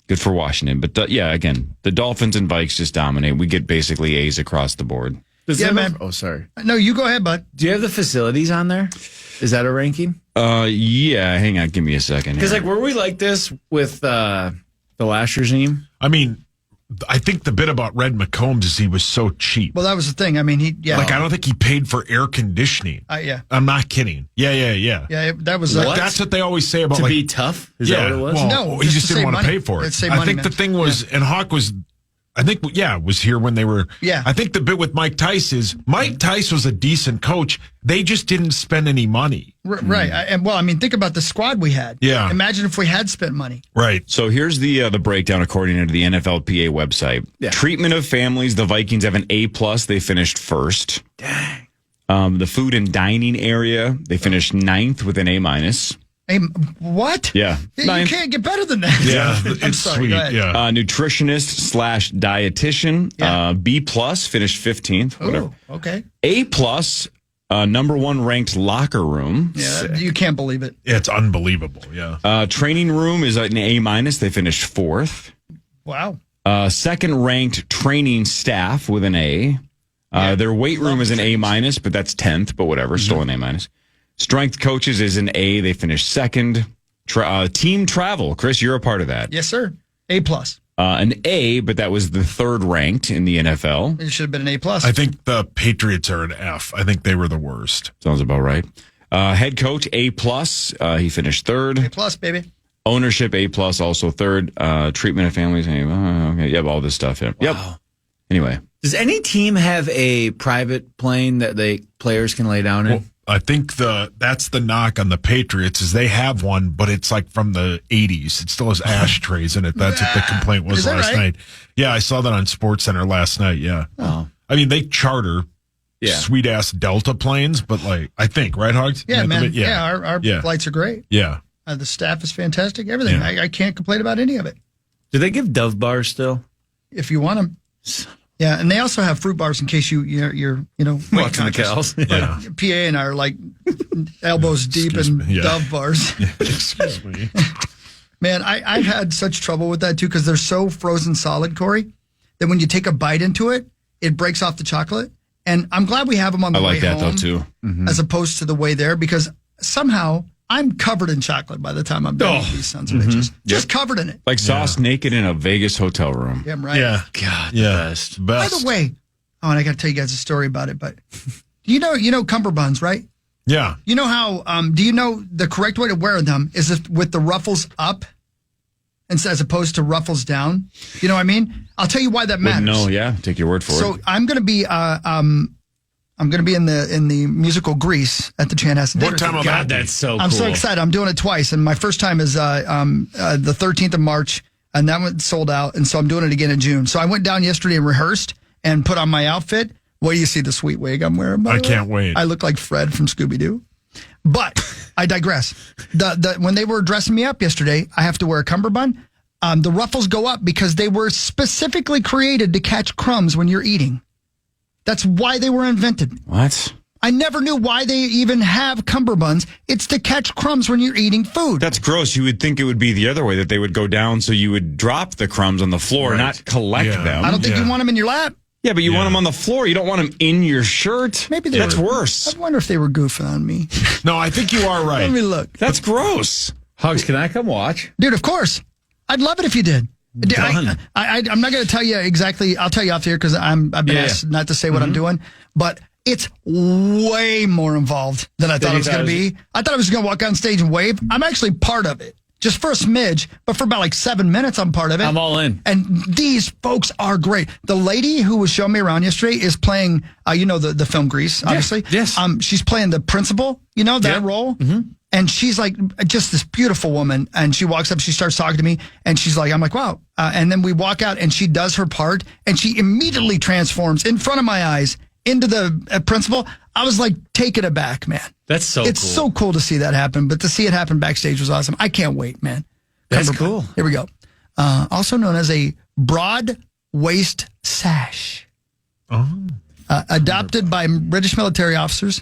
Good for Washington. But yeah, again, the Dolphins and Vikes just dominate. We get basically A's across the board. Yeah, man. Oh, sorry. No, you go ahead, bud. Do you have the facilities on there? Is that a ranking? Yeah, hang on. Give me a second. Because here. like, were we like this with the last regime? I mean, I think the bit about Red McCombs is he was so cheap. Well, that was the thing. I mean, Like, I don't think he paid for air conditioning. Yeah. I'm not kidding. Yeah. Yeah, that was Like, that's what they always say about To like be tough? Is that what it was? Well, No, he just just to didn't save want to money. pay for it. It's save I money, think the man. thing was, and Hawk was, I think, was here when they were. Yeah. I think the bit with Mike Tice is Mike Tice was a decent coach. They just didn't spend any money. Right. I mean, think about the squad we had. Yeah. Imagine if we had spent money. Right. So here's the breakdown according to the NFLPA website. Yeah. Treatment of families, the Vikings have an A+. They finished first. Dang. The food and dining area, they finished 9th with an A-. Hey, what? Yeah. You can't get better than that. Yeah, I'm it's sorry, sweet. go ahead. Yeah. Nutritionist/dietitian, B+, finished 15th. Whatever. Oh, okay. A+, number 1 ranked locker room. Yeah, you can't believe it. It's unbelievable. Yeah. Training room is an A-. They finished 4th. Wow. Second ranked training staff with an A. Their weight room is an A-, but that's 10th, but whatever, still an A-. Strength coaches is an A. They finished 2nd. Team travel. Chris, you're a part of that. Yes, sir. A+. An A, but that was the 3rd ranked in the NFL. It should have been an A+. I think the Patriots are an F. I think they were the worst. Sounds about right. Head coach, A+. He finished 3rd. A+, baby. Ownership, A+, also 3rd. Treatment of families, okay. Yep, all this stuff. Yep. Wow. Anyway. Does any team have a private plane that players can lay down in? Well, I think that's the knock on the Patriots is they have one, but it's like from the 80s. It still has ashtrays in it. That's what the complaint was last night. Yeah, I saw that on SportsCenter last night. Yeah. Oh. I mean, they charter sweet ass Delta planes, but I think, right, Hogs? Yeah, man. Our flights are great. Yeah. The staff is fantastic. Everything. Yeah. I can't complain about any of it. Do they give Dove bars still? If you want them. Yeah, and they also have fruit bars in case you're watching the cows. Yeah. PA and I are like elbows deep in Dove bars. Excuse me. Man, I've had such trouble with that too because they're so frozen solid, Corey, that when you take a bite into it, it breaks off the chocolate. And I'm glad we have them on the way home. I like that though too. Mm-hmm. As opposed to the way there because somehow I'm covered in chocolate by the time I'm done with these sons of bitches. Just covered in it. Like sauce naked in a Vegas hotel room. Yeah, right. Yeah. God, best. By the way, and I got to tell you guys a story about it, but you know cummerbunds, right? Yeah. You know how, do you know the correct way to wear them is with the ruffles up as opposed to ruffles down? You know what I mean? I'll tell you why that matters. No, yeah. Take your word for it. So I'm going to be, in the musical Grease at the Chanhassen Theater. What time of that? That's so cool. I'm so excited. I'm doing it twice. And my first time is the 13th of March, and that one sold out. And so I'm doing it again in June. So I went down yesterday and rehearsed and put on my outfit. Well, you see the sweet wig I'm wearing, by the way? Can't wait. I look like Fred from Scooby-Doo. But I digress. When they were dressing me up yesterday, I have to wear a cummerbund. The ruffles go up because they were specifically created to catch crumbs when you're eating. That's why they were invented. What? I never knew why they even have cummerbunds. It's to catch crumbs when you're eating food. That's gross. You would think it would be the other way, that they would go down so you would drop the crumbs on the floor, not collect them. I don't think you want them in your lap. Yeah, but you want them on the floor. You don't want them in your shirt. Maybe that's worse. I wonder if they were goofing on me. No, I think you are right. Let me look. That's gross. Hugs, can I come watch? Dude, of course. I'd love it if you did. I'm not going to tell you exactly. I'll tell you off here because I've been asked not to say what I'm doing. But it's way more involved than I thought it was going to be. I thought I was going to walk on stage and wave. I'm actually part of it. Just for a smidge, but for about like 7 minutes, I'm part of it. I'm all in. And these folks are great. The lady who was showing me around yesterday is playing, the film Grease, obviously. Yes. She's playing the principal, that role. Mm-hmm. And she's like just this beautiful woman. And she walks up, she starts talking to me, and she's like, I'm like, wow. And then we walk out, and she does her part, and she immediately transforms in front of my eyes into the principal. I was like taken aback, man. That's so It's cool. so cool to see that happen, but to see it happen backstage was awesome. I can't wait, man. That's cool. Here we go. Also known as a broad waist sash. Oh. Adopted by British military officers,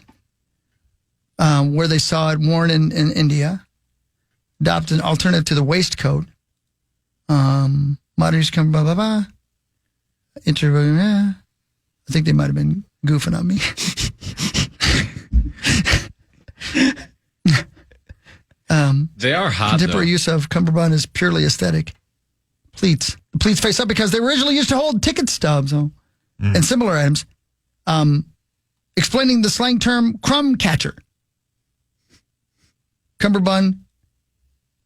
where they saw it worn in India. Adopted an alternative to the waistcoat. Modern use come blah blah blah. I think they might have been goofing on me. They are hot. Contemporary use of cummerbund is purely aesthetic. Pleats. The pleats face up because they were originally used to hold ticket stubs and similar items. Explaining the slang term crumb catcher. Cummerbund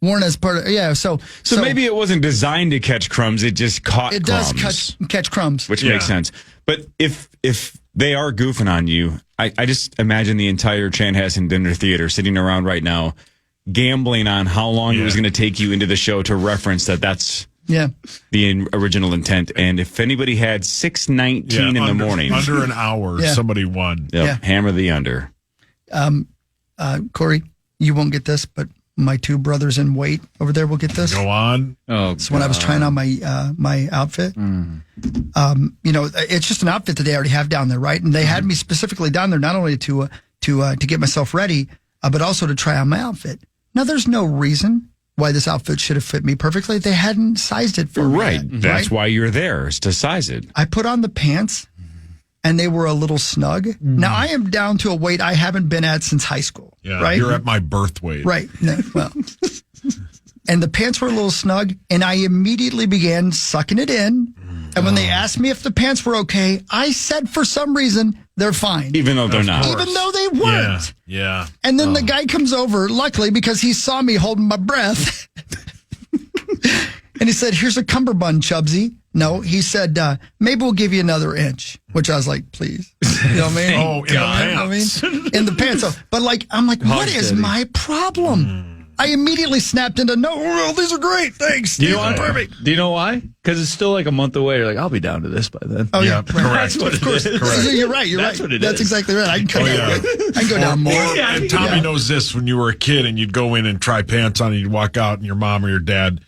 worn as part of, so maybe it wasn't designed to catch crumbs, it just caught it crumbs. It does catch crumbs. Which makes sense. But if they are goofing on you, I just imagine the entire Chanhassen Dinner Theater sitting around right now gambling on how long it was going to take you into the show to reference that's the original intent. And if anybody had 6:19 in the morning, under an hour, somebody won. Hammer the under. Corey, you won't get this, but my two brothers in weight over there will get this. Go on. So when I was trying on my outfit, it's just an outfit that they already have down there, right? And they had me specifically down there not only to get myself ready, but also to try on my outfit. Now, there's no reason why this outfit should have fit me perfectly. They hadn't sized it for me. Right. That's why you're there, is to size it. I put on the pants, and they were a little snug. Now, I am down to a weight I haven't been at since high school. Yeah, right? You're at my birth weight. Right. No, well, and the pants were a little snug, and I immediately began sucking it in. And when they asked me if the pants were okay, I said for some reason, they're fine. Even though they're not. Even though they weren't. Yeah. And then the guy comes over, luckily, because he saw me holding my breath. And he said, here's a cummerbund, Chubsy. No, he said, maybe we'll give you another inch, which I was like, please. You know what I mean? Oh, in the pants. In the pants. So, but I'm like, what is my problem? I immediately snapped into, no, well, these are great. Thanks. Do you know why? Perfect. Do you know why? Because it's still like a month away. You're like, I'll be down to this by then. Oh, yeah. Correct. That's what it is. Correct. You're right. That's what it That's is. exactly right. I can cut I can go down more. And Tommy knows this. When you were a kid and you'd go in and try pants on and you'd walk out and your mom or your dad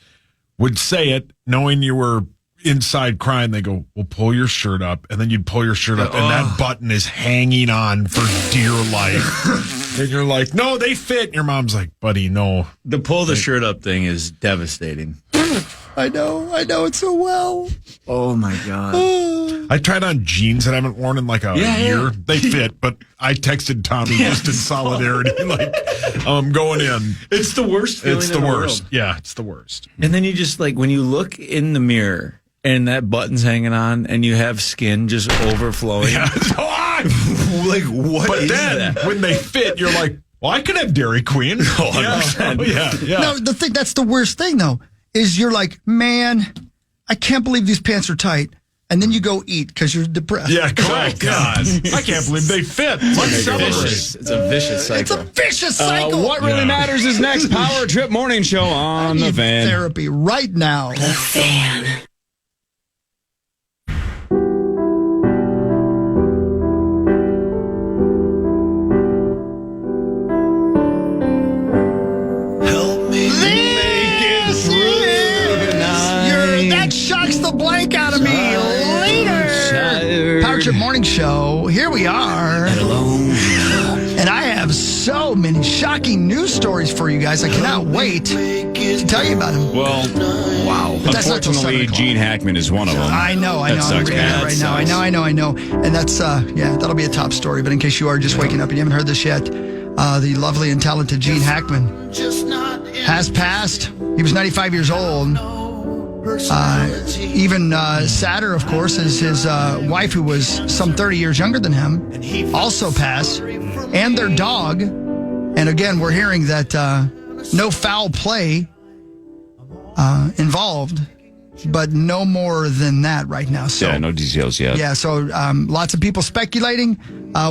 would say it, knowing you were inside crying. They go, well, pull your shirt up. And then you'd pull your shirt up and that button is hanging on for dear life. And you're like, no, they fit. And your mom's like, buddy, no. The pull the shirt up thing is devastating. I know it so well. Oh, my God. I tried on jeans that I haven't worn in like a year. They fit, but I texted Tommy just in solidarity, like, I'm going in. It's the worst feeling It's the in worst. world. Yeah, it's the worst. And then you just, like, when you look in the mirror and that button's hanging on and you have skin just overflowing. Yeah. Like, what but is then, that? when they fit, you're like, well, I could have Dairy Queen. Yeah. No, that's the worst thing, though, is you're like, man, I can't believe these pants are tight. And then you go eat because you're depressed. Yeah, correct. God. I can't believe they fit. Let's celebrate. It's a vicious cycle. It's a vicious cycle. What really matters is next Power Trip Morning Show on I The need Fan. therapy right now. The Fan. That shocks the blank out of me. Later. Power Trip Morning Show. Here we are. And I have so many shocking news stories for you guys. I cannot wait to tell you about them. Well, wow. But that's not till 7 Unfortunately, o'clock. Gene Hackman is one of them. I know. That I'm sucks, reading man. it right now. I know. And that's, that'll be a top story. But in case you are just waking up and you haven't heard this yet, the lovely and talented Gene Hackman has passed. He was 95 years old. Even sadder, of course, is his wife, who was some 30 years younger than him, also passed, and their dog. And again, we're hearing that no foul play involved, but no more than that right now. So, yeah, no details yet. Yeah, so lots of people speculating.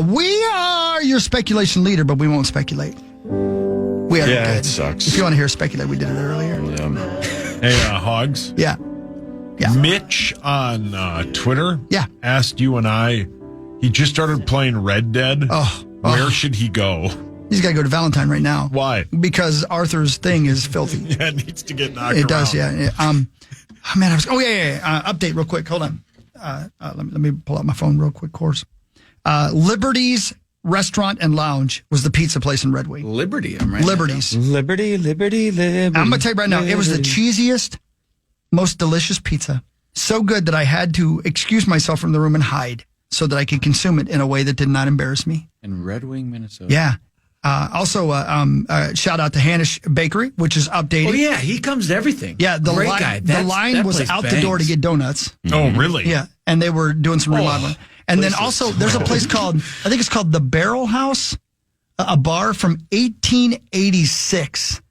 We are your speculation leader, but we won't speculate. We are Yeah, good. it sucks. If you want to hear us speculate, we did it earlier. Hey, Hogs. Yeah. Mitch on Twitter asked you and I, he just started playing Red Dead. Where should he go? He's got to go to Valentine right now. Why? Because Arthur's thing is filthy. Yeah, it needs to get knocked It around. does, yeah. Update real quick. Hold on. Let me pull out my phone real quick, course. Liberty's Restaurant and Lounge was the pizza place in Red Wing. Liberty, I'm right. Liberty's. Liberty. I'm going to tell you right now, it was the cheesiest, most delicious pizza. So good that I had to excuse myself from the room and hide so that I could consume it in a way that did not embarrass me. In Red Wing, Minnesota. Yeah. Also, shout out to Hanish Bakery, which is updating. Oh, yeah, he comes to everything. Yeah, the Great line, guy. the line was out the door to get donuts. Oh, really? Yeah, and they were doing some remodeling. And then also, there's a place called, I think it's called the Barrel House, a bar from 1886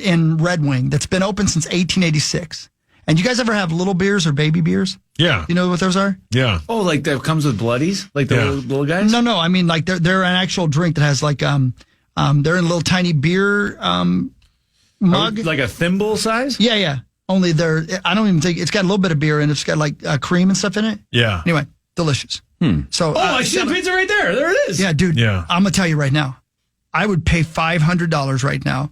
in Red Wing that's been open since 1886. And you guys ever have little beers or baby beers? Yeah. You know what those are? Yeah. Oh, like that comes with bloodies? Like the little guys? No. I mean, like they're an actual drink that has like, they're in a little tiny beer mug. Like a thimble size? Yeah. Only I don't even think it's got a little bit of beer in it. It's got like cream and stuff in it. Yeah. Anyway, delicious. So, I see the pizza right there. There it is. Yeah, dude. Yeah. I'm gonna tell you right now, I would pay $500 right now.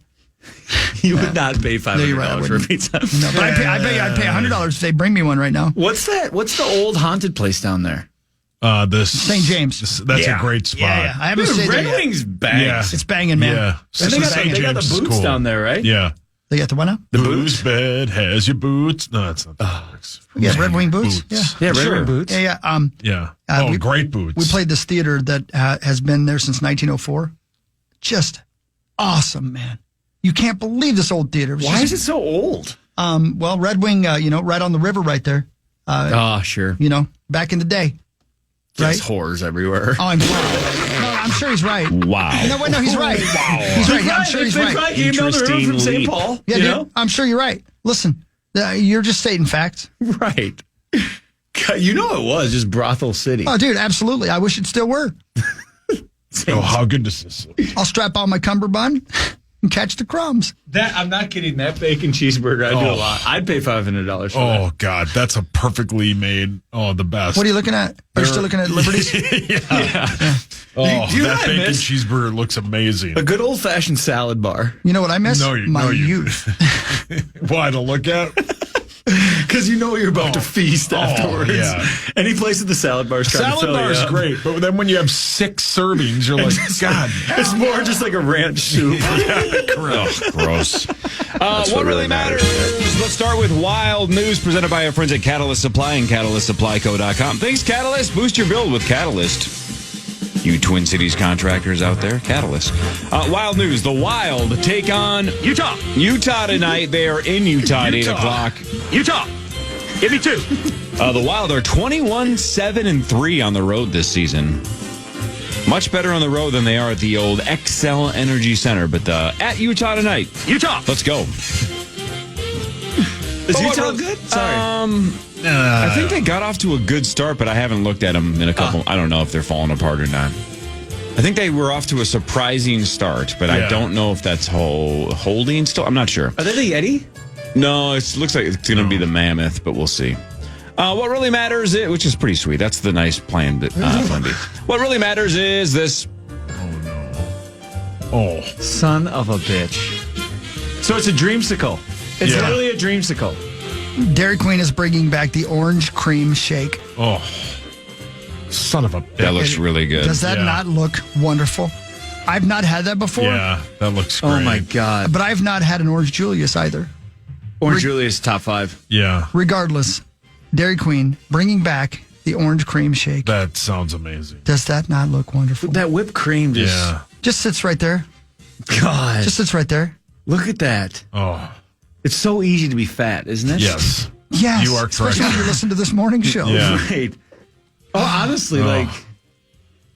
You would not pay $500 for a pizza. No, but I'd pay $100 if they bring me one right now. What's that? What's the old haunted place down there? St. James. That's a great spot. Yeah. I haven't stayed there Red yet. Wings bangs. Yeah. It's banging, man. Yeah. And they got the boots down there, right? Yeah. They got the what now? The booze bed has your boots. No, that's not the lyrics. Yeah, Red Wing boots. Yeah, Red Wing boots. Yeah. Great boots. We played this theater that has been there since 1904. Just awesome, man. You can't believe this old theater. Why is it so old? Well, Red Wing, right on the river right there. Sure. Back in the day. There's whores everywhere. Oh, I'm sure he's right. Wow. No, he's right. Wow. He's right. I'm sure he's right. They came down the river from St. Paul. Yeah, dude, I'm sure you're right. Listen, you're just stating facts. Right. You know it was just Brothel City. Oh, dude, absolutely. I wish it still were. How good is this? I'll strap on my cummerbund and catch the crumbs. I'm not kidding. That bacon cheeseburger, I do a lot. I'd pay $500 for that. Oh, God. That's a perfectly made, the best. What are you looking at? Are you still looking at Liberties? Yeah. Oh, that bacon cheeseburger looks amazing. A good old-fashioned salad bar. You know what I miss? My youth. Why, to look at? Because you know you're about to feast afterwards. Yeah. Any place at the salad bar is trying to fill you up. Salad bar is great, but then when you have 6 servings, you're like, God. It's more just like a ranch soup. Gross. What really matters? Let's start with wild news presented by our friends at Catalyst Supply and CatalystSupplyCo.com. Thanks, Catalyst. Boost your build with Catalyst. You Twin Cities contractors out there, Catalyst. Wild news. The Wild take on Utah. Utah tonight. They are in Utah at 8 o'clock. Utah. Give me 2. The Wild are 21-7-3 on the road this season. Much better on the road than they are at the old XL Energy Center. But at Utah tonight. Utah. Let's go. Is Utah good? Sorry. I think they got off to a good start, but I haven't looked at them in a couple. I don't know if they're falling apart or not. I think they were off to a surprising start, but I don't know if that's holding still. I'm not sure. Are they the Yeti? No, it looks like it's going to be the Mammoth, but we'll see. What really matters, which is pretty sweet. That's the nice plan. What really matters is this. Oh, son of a bitch. So it's a dreamsicle. It's literally a dreamsicle. Dairy Queen is bringing back the orange cream shake. Oh, son of a bitch. That looks really good. Does that not look wonderful? I've not had that before. Yeah, that looks great. Oh, my God. But I've not had an Orange Julius either. Orange Julius top 5. Yeah. Regardless, Dairy Queen bringing back the orange cream shake. That sounds amazing. Does that not look wonderful? That whipped cream just sits right there. God. Just sits right there. Look at that. Oh. It's so easy to be fat, isn't it? Yes. Yes. You are correct. Especially when you listen to this morning show. Yeah. Right. Oh, honestly,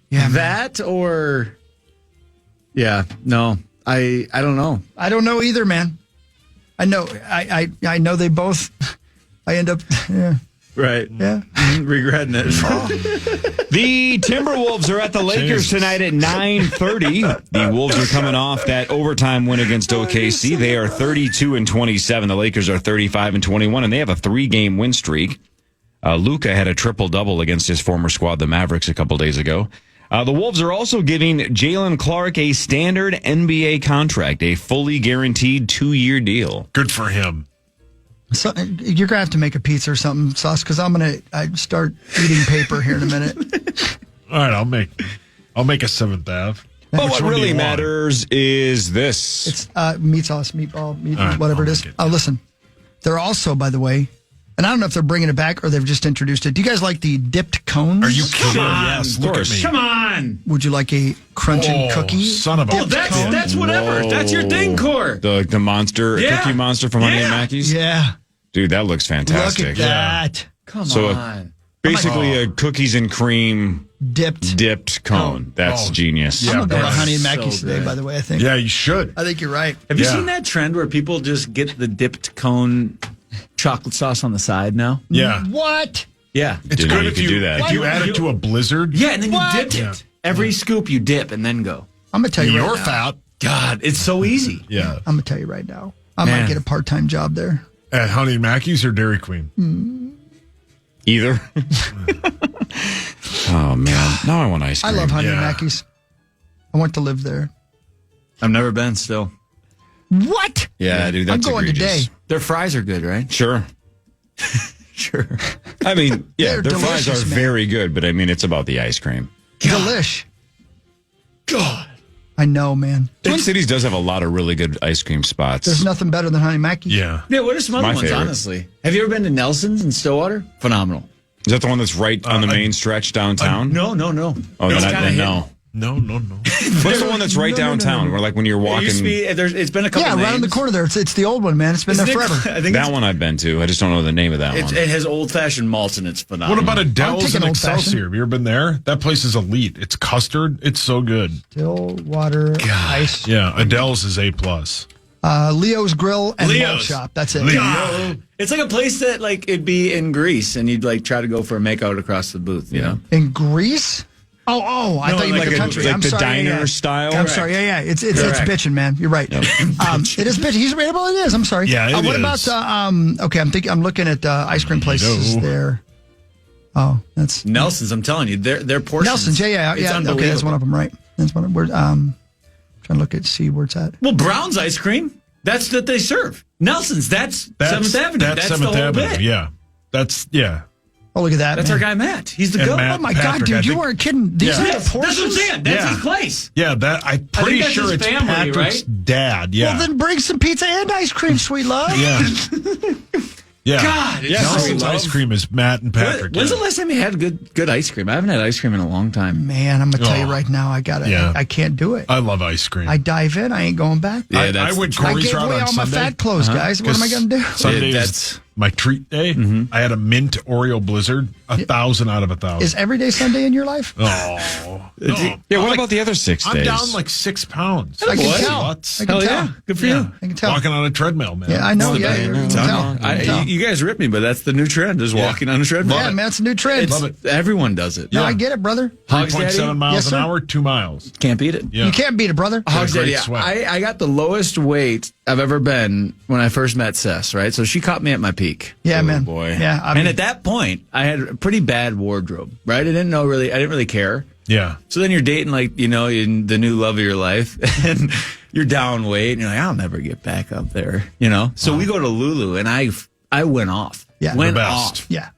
that or... Yeah, no. I don't know. I don't know either, man. I know. I know they both... I end up... Yeah. Right. Yeah. Regretting it. The Timberwolves are at the Lakers tonight at 9:30. The Wolves are coming off that overtime win against OKC. They are 32-27. The Lakers are 35-21, and they have a 3-game win streak. Luka had a triple-double against his former squad, the Mavericks, a couple days ago. The Wolves are also giving Jalen Clark a standard NBA contract, a fully guaranteed 2-year deal. Good for him. So you're gonna have to make a pizza or something, Sauce, because I'm gonna start eating paper here in a minute. All right, I'll make a 7th Ave. But what really matters is this: it's meat sauce, meatball, whatever it is. Listen, they're also, by the way, and I don't know if they're bringing it back or they've just introduced it. Do you guys like the dipped cones? Are you kidding? Yes, look at me. Come on. Would you like a crunching cookie? Son of a that's whatever. Whoa. That's your thing, Core. The monster, Cookie Monster from Honey and Mackey's? Yeah. Dude, that looks fantastic. Look at that. Come on. Basically a cookies and cream dipped cone. That's genius. Yeah, I'm going to go to Honey and Mackey's today, by the way, I think. Yeah, you should. I think you're right. Have you seen that trend where people just get the dipped cone chocolate sauce on the side now? Yeah. What? Yeah. It's good if you do that. If you add it to a blizzard. Yeah, and then you dip it. Every scoop you dip and then go. I'm going to tell you You're right now. fat. God, it's so easy. Yeah. I'm going to tell you right now. I might get a part-time job there. At Honey Mackey's or Dairy Queen? Either. Oh, man. Now I want ice cream. I love Honey Mackey's. I want to live there. I've never been still. What? Yeah, dude, that's I'm going egregious. today. Their fries are good, right? Sure. Sure. I mean, yeah, They're their fries delicious, are man. very good, but I mean, it's about the ice cream. Delish. God. I know, man. Twin Cities does have a lot of really good ice cream spots. There's nothing better than Honey Mackey's. Yeah. Yeah, what are some other My ones, favorite. honestly? Have you ever been to Nelson's in Stillwater? Phenomenal. Is that the one that's right on the main stretch downtown? No. Oh, It's then kinda no. No. What's the one that's right downtown? Where like when you're It walking. used to be, it's been a couple Yeah, names. right on the corner there. It's the old one, man. It's been Isn't there it- forever. I think That one I've been to. I just don't know the name of that one. it has old-fashioned malts and it's phenomenal. What about Adele's taking and old-fashioned. Excelsior? Have you ever been there? That place is elite. It's custard. It's so good. Stillwater Ice. Yeah, Adele's is A+. Leo's Grill and Malt Leo's. Shop. That's it. God. It's like a place that like it'd be in Greece and you'd like try to go for a makeout across the booth, you know? In Greece? Oh, I thought you meant the country. like I'm the sorry. diner style? I'm sorry. Yeah. It's Correct. bitching, man. You're right. It is bitching. He's right about it. Is. I'm sorry. Yeah, it What is. about okay? I'm looking at ice cream places there. Oh, that's Nelson's, I'm telling you, their portions. Nelson's. Yeah. It's Okay, that's unbelievable. one of them, right? That's one of them. Trying to look at see where it's at. Well, Brown's ice cream, that's what they serve. Nelson's, that's 7th Avenue. That's the 7th whole Avenue. bit. Yeah. Oh, look at that. That's man. our guy, Matt. He's the And goat. Matt Oh my Patrick, God, dude! I You think- weren't kidding. These Yeah. are the That's what I'm portions. saying. That's Yeah. his place. Yeah, I'm pretty that's sure his it's family, Patrick's right? dad. Yeah. Well, then bring some pizza and ice cream, sweet love. Yeah. God, it's Nelson's so ice cream is Matt and Patrick. When's yeah. the last time you had good ice cream? I haven't had ice cream in a long time. Man, I'm gonna tell you Oh. right now, I can't do it. I love ice cream. I dive in, I ain't going back. Yeah, I that's went the truth. I Cory's gave route away on all my Sunday. fat clothes, guys. What am I gonna do? Sunday Yeah, is my treat day. I had a mint Oreo Blizzard, 1,000 out of 1,000. Is every day Sunday in your life? Oh. Yeah, what about the other 6 I'm days? down like 6 pounds. I can What? tell. Nuts. I can Hell tell. yeah. Good for you. I can tell. Walking on a treadmill, man. Yeah, I know. Well, Yeah, I you know. can tell. I can tell. You guys ripped me, but that's the new trend, is walking on a treadmill. Yeah, man, it's a new trend. Love it. Everyone does it. No, I get it, brother. Hogs Daddy? 3.7 miles Yes, an sir. hour, 2 miles. Can't beat it. Yeah. You can't beat it, brother. Hogs great Daddy, sweat. I got the lowest weight I've ever been when I first met Cess, right? So she caught me at my peak. Yeah, Oh, man. boy. Yeah, I mean, And at that point, I had a pretty bad wardrobe, right? I didn't really care. Yeah. So then you're dating, like, you know, in the new love of your life, and you're down weight, and you're like, I'll never get back up there, you know? So we go to Lulu, and I went off. Yeah. Went The best. off. yeah.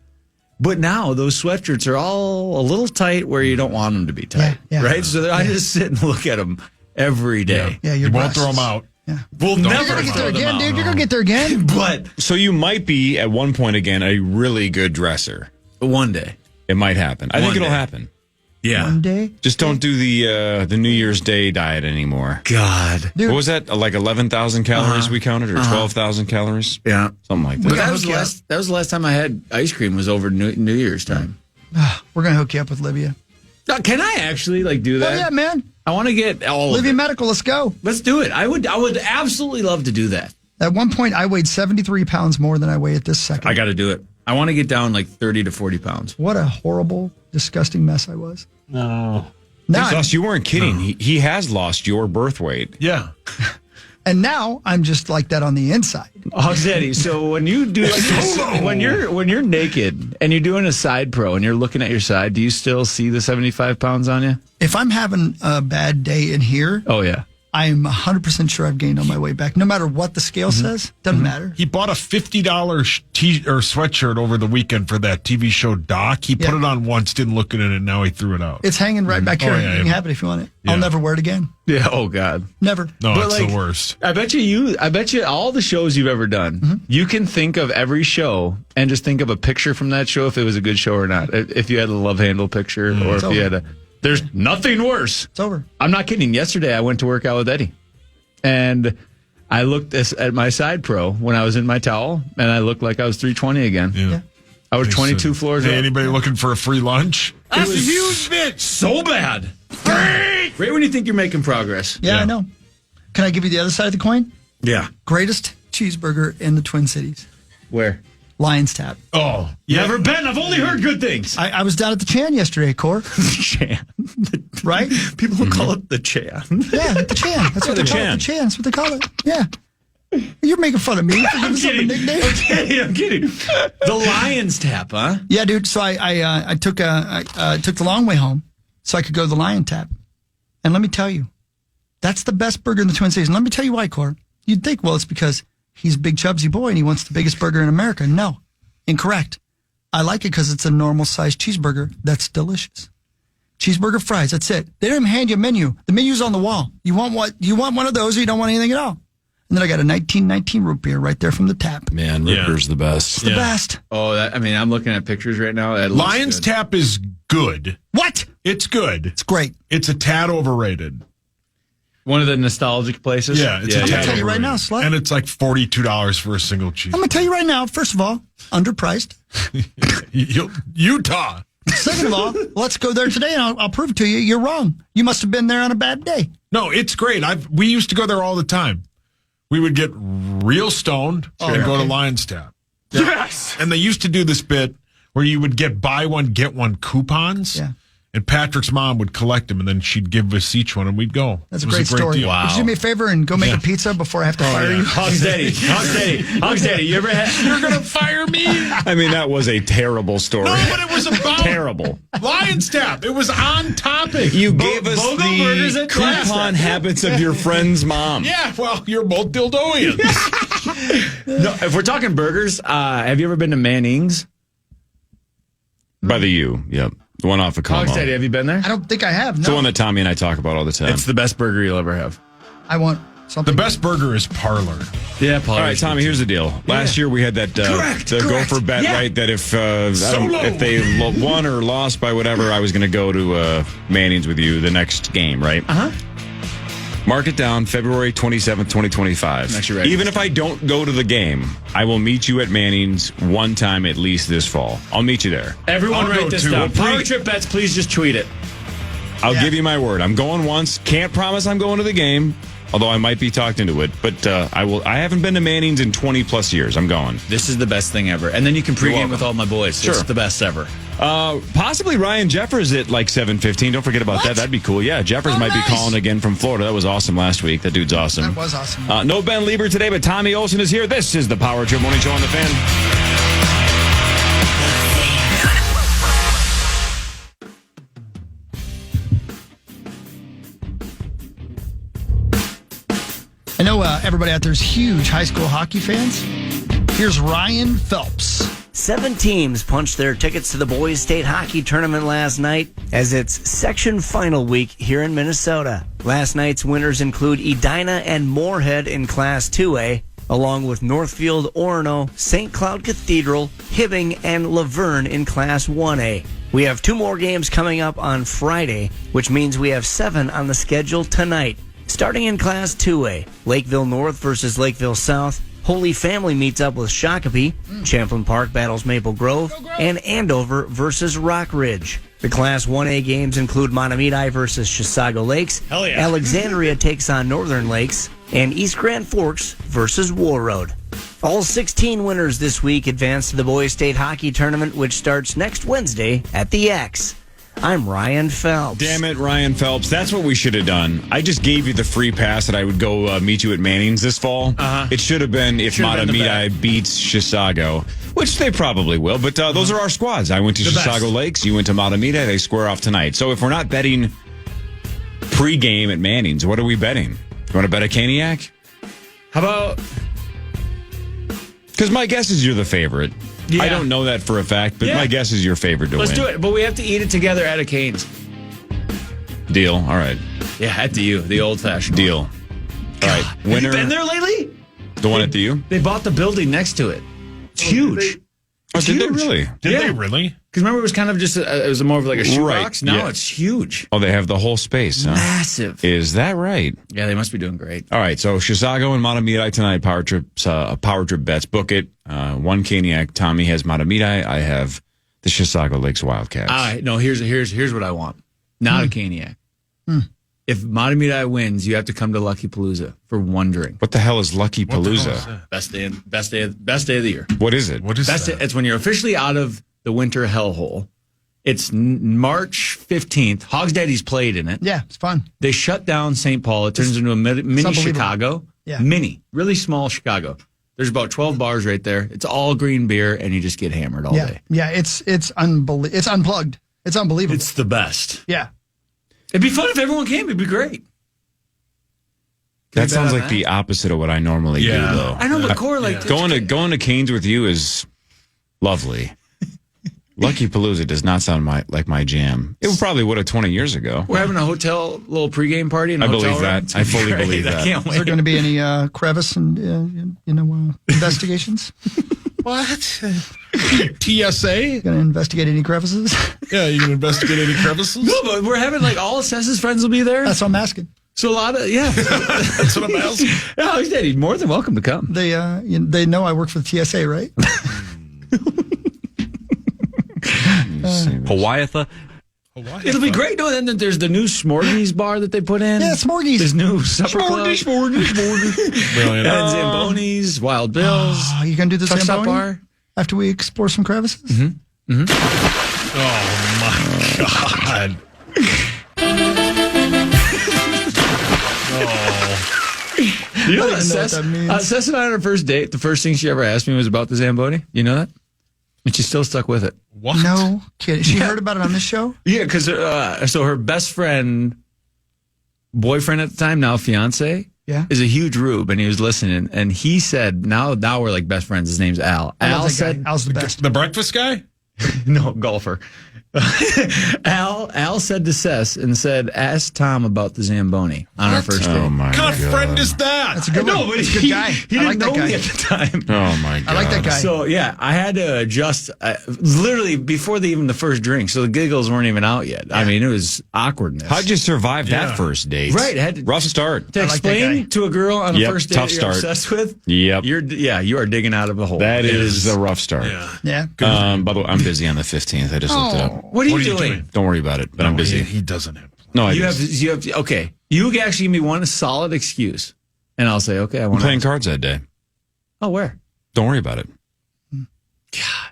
But now those sweatshirts are all a little tight where you don't want them to be tight, Yeah, yeah. right? So I just sit and look at them every day. Yeah, You your won't breasts. throw them out. Yeah. We'll Don't never You're gonna get throw there them again, out. dude. You're gonna get there again. But So you might be, at one point again, a really good dresser. one day. It might happen. I think One it'll day. happen. Yeah. One day, Just don't do the New Year's Day diet anymore. God. dude. What was that? Like 11,000 calories we counted, or 12,000 calories? Yeah. Something like But that. that was the last time I had ice cream was over New Year's time. We're gonna hook you up with Libya. Can I actually do that? Oh yeah, man. I want to get all Libya of it. Medical. Let's go. Let's do it. I would absolutely love to do that. At one point, I weighed 73 pounds more than I weigh at this second. I got to do it. I want to get down like 30 to 40 pounds. What a horrible, disgusting mess I was. No. Now, Gus, you weren't kidding. He has lost your birth weight. Yeah. and now I'm just like that on the inside. Hogs Daddy, so when you do when you're naked and you're doing a side pro and you're looking at your side, do you still see the 75 pounds on you? If I'm having a bad day in here, Oh yeah. I'm 100% sure I've gained on my way back. No matter what the scale says, doesn't matter. He bought a $50 sweatshirt over the weekend for that TV show Doc. He put it on once, didn't look at it, and now he threw it out. It's hanging right back here. Oh, yeah, You can yeah. have it if you want it. Yeah. I'll never wear it again. Yeah. Oh God. Never. No, But, it's like, the worst. I bet you all the shows you've ever done, you can think of every show and just think of a picture from that show if it was a good show or not. If you had a love handle picture or if you had there's nothing worse. It's over. I'm not kidding. Yesterday I went to work out with Eddie and I looked at my side pro when I was in my towel and I looked like I was 320 again. Yeah. I was 22 floors Hey, up. anybody looking for a free lunch? That's a huge bitch. So bad. Right when you think you're making progress. Yeah, I know. Can I give you the other side of the coin? Yeah. Greatest cheeseburger in the Twin Cities. Where? Lion's Tap. Oh, Never been. I've only heard good things. I was down at the Chan yesterday, Cor. Chan. Right? People call it the Chan. Yeah, the Chan. That's what they call it. The Chan. That's what they call it. Yeah. You're making fun of me. I'm kidding. I'm kidding. The Lions Tap, huh? Yeah, dude. So I took the long way home so I could go to the Lion Tap. And let me tell you, that's the best burger in the Twin Cities. And let me tell you why, Cor. You'd think, well, it's because he's a big chubsy boy and he wants the biggest burger in America. No, incorrect. I like it because it's a normal sized cheeseburger that's delicious. Cheeseburger fries, that's it. They don't even hand you a menu. The menu's on the wall. You want one of those or you don't want anything at all. And then I got a 1919 root beer right there from the tap. Man, root beer's the best. It's the best. Oh, I'm looking at pictures right now. Lion's Tap is good. What? It's good. It's great. It's a tad overrated. One of the nostalgic places? Yeah, it's a tad I'm going to tell you right overrated. now, Slut. And it's like $42 for a single cheese. I'm going to tell you right now, first of all, underpriced. Utah. Second of all, let's go there today and I'll prove to you you're wrong. You must have been there on a bad day. No, it's great. We used to go there all the time. We would get real stoned and go to Lion's Tap. Yes! And they used to do this bit where you would get buy one, get one coupons. Yeah. And Patrick's mom would collect them, and then she'd give us each one, and we'd go. That's a great story. Deal. Would you do me a favor and go make a pizza before I have to fire you? Hogs Daddy, you ever had... You're going to fire me? I mean, that was a terrible story. No, but it was about... Terrible. Lion's Tap. It was on topic. You gave us burgers the at class. coupon habits of your friend's mom. Yeah, well, you're both dildoians. No, if we're talking burgers, have you ever been to Manning's? By the U, yep. The one off of Como. Hogs Daddy, have you been there? I don't think I have. No. It's the one that Tommy and I talk about all the time. It's the best burger you'll ever have. I want something. The best burger is Parlor. Yeah, Parlor. All right, Tommy, here's the deal. Last year we had that gopher bet, right? That if they won or lost by whatever, I was going to go to Manning's with you the next game, right? Uh-huh. Mark it down, February 27th, 2025. Even if I don't go to the game, I will meet you at Manning's one time at least this fall. I'll meet you there. Everyone I'll write go this too. down. Power Trip Bets, please just tweet it. I'll give you my word. I'm going once. Can't promise I'm going to the game, although I might be talked into it. But I will. I haven't been to Manning's in 20 plus years. I'm going. This is the best thing ever. And then you can pregame with all my boys. Sure. It's the best ever. Possibly Ryan Jeffers at like 7:15. Don't forget about that. That'd be cool. Yeah, Jeffers might be calling again from Florida. That was awesome last week. That dude's awesome. That was awesome. No Ben Lieber today, but Tommy Olson is here. This is the Power Trip Morning Show on the Fan. I know everybody out there is huge high school hockey fans. Here's Ryan Phelps. 7 teams punched their tickets to the Boys State Hockey Tournament last night as it's section final week here in Minnesota. Last night's winners include Edina and Moorhead in Class 2A, along with Northfield, Orono, St. Cloud Cathedral, Hibbing, and Laverne in Class 1A. We have 2 more games coming up on Friday, which means we have 7 on the schedule tonight. Starting in Class 2A, Lakeville North versus Lakeville South, Holy Family meets up with Shakopee, Champlin Park battles Maple Grove, and Andover versus Rock Ridge. The Class 1A games include Mahtomedi versus Chisago Lakes, Alexandria takes on Northern Lakes, and East Grand Forks versus War Road. All 16 winners this week advance to the Boys State Hockey Tournament, which starts next Wednesday at the X. I'm Ryan Phelps. Damn it, Ryan Phelps. That's what we should have done. I just gave you the free pass that I would go meet you at Manning's this fall. It should have been if Mahtomedi beats Chisago, which they probably will. But those are our squads. I went to Chisago Lakes. You went to Mahtomedi. They square off tonight. So if we're not betting pregame at Manning's, what are we betting? You want to bet a Caniac? How about... Because my guess is you're the favorite. Yeah. I don't know that for a fact, but my guess is your favorite to win. Let's do it, but we have to eat it together at a Cane's. Deal. All right. Yeah, at the U, the old-fashioned deal. One. All right. Winner. Have you been there lately? The one at the U? They bought the building next to it. It's huge. Did they really? Did they really? Because remember, it was kind of just, it was more of like a shoebox. Now it's huge. Oh, they have the whole space, huh? Massive. Is that right? Yeah, they must be doing great. All right, so Chisago and Mahtomedi tonight, Power Trip bets. Book it. One Caniac. Tommy has Mahtomedi. I have the Chisago Lakes Wildcats. All right, no, here's what I want. Not a Caniac. If Mahtomedi wins, you have to come to Lucky Palooza for one drink. What the hell is Lucky Palooza? Best day of the year. What is it? What is that? It's when you're officially out of the winter hellhole. It's March 15th. Hogs Daddy's played in it. Yeah, it's fun. They shut down St. Paul. It turns into a mini Chicago. Yeah. Mini, really small Chicago. There's about 12 bars right there. It's all green beer, and you just get hammered all day. Yeah, it's It's unplugged. It's unbelievable. It's the best. Yeah. It'd be fun if everyone came. It'd be great. That sounds like the opposite of what I normally do, though. I know, but Cory, going to Canes with you is lovely. Lucky Palooza does not sound like my jam. It probably would have 20 years ago. We're having a hotel little pregame party. In a I hotel believe room. that. I fully believe that. I can't wait. Is there going to be any crevice and investigations? What? TSA? Going to investigate any crevices? Yeah, you can investigate any crevices? No, but we're having all Assess's friends will be there. That's what I'm asking. So a lot of That's what I'm asking. Yeah, he's Daddy. More than welcome to come. They know I work for the TSA, right? Hawaiiatha. It'll be great. No, and then there's the new Smorgies bar that they put in. Yeah, Smorgies. There's new supper club. Smorgies. Brilliant. And Zambonis, Wild Bills. Oh, you going to do the Truck Stop Zamboni bar? After we explore some crevices? Mm-hmm. Oh, my God. You know what that means. Sess and I on our first date, the first thing she ever asked me was about the Zamboni. You know that? And she still stuck with it. What? No kidding. She heard about it on this show? Yeah, because so her best friend, boyfriend at the time, now fiance, is a huge rube, and he was listening, and he said, now we're like best friends. His name's Al. Al said, Al's the best. The breakfast guy? No, golfer. Al said to Sess and said, ask Tom about the Zamboni on our first date. Oh, my What kind of God. friend is that? That's a good one. No, but That's a good guy. He I like didn't that know me guy. at the time. Oh, my God. I like that guy. So, yeah, I had to adjust literally before even the first drink. So the giggles weren't even out yet. I mean, it was awkwardness. How'd you survive that first date? Right. Had to, Rough start. to I like that explain guy. to a girl on a Yep, first date tough you're start. obsessed with, Yep. you are digging out of a hole. That It is a rough start. Yeah. By the way, I'm busy on the 15th. I just looked it up. What are you doing? Don't worry about it, but I'm busy. He doesn't have. No, I You do. have okay. You actually give me one solid excuse, and I'll say, okay, I I'm want playing cards that day. Oh, where? Don't worry about it. God,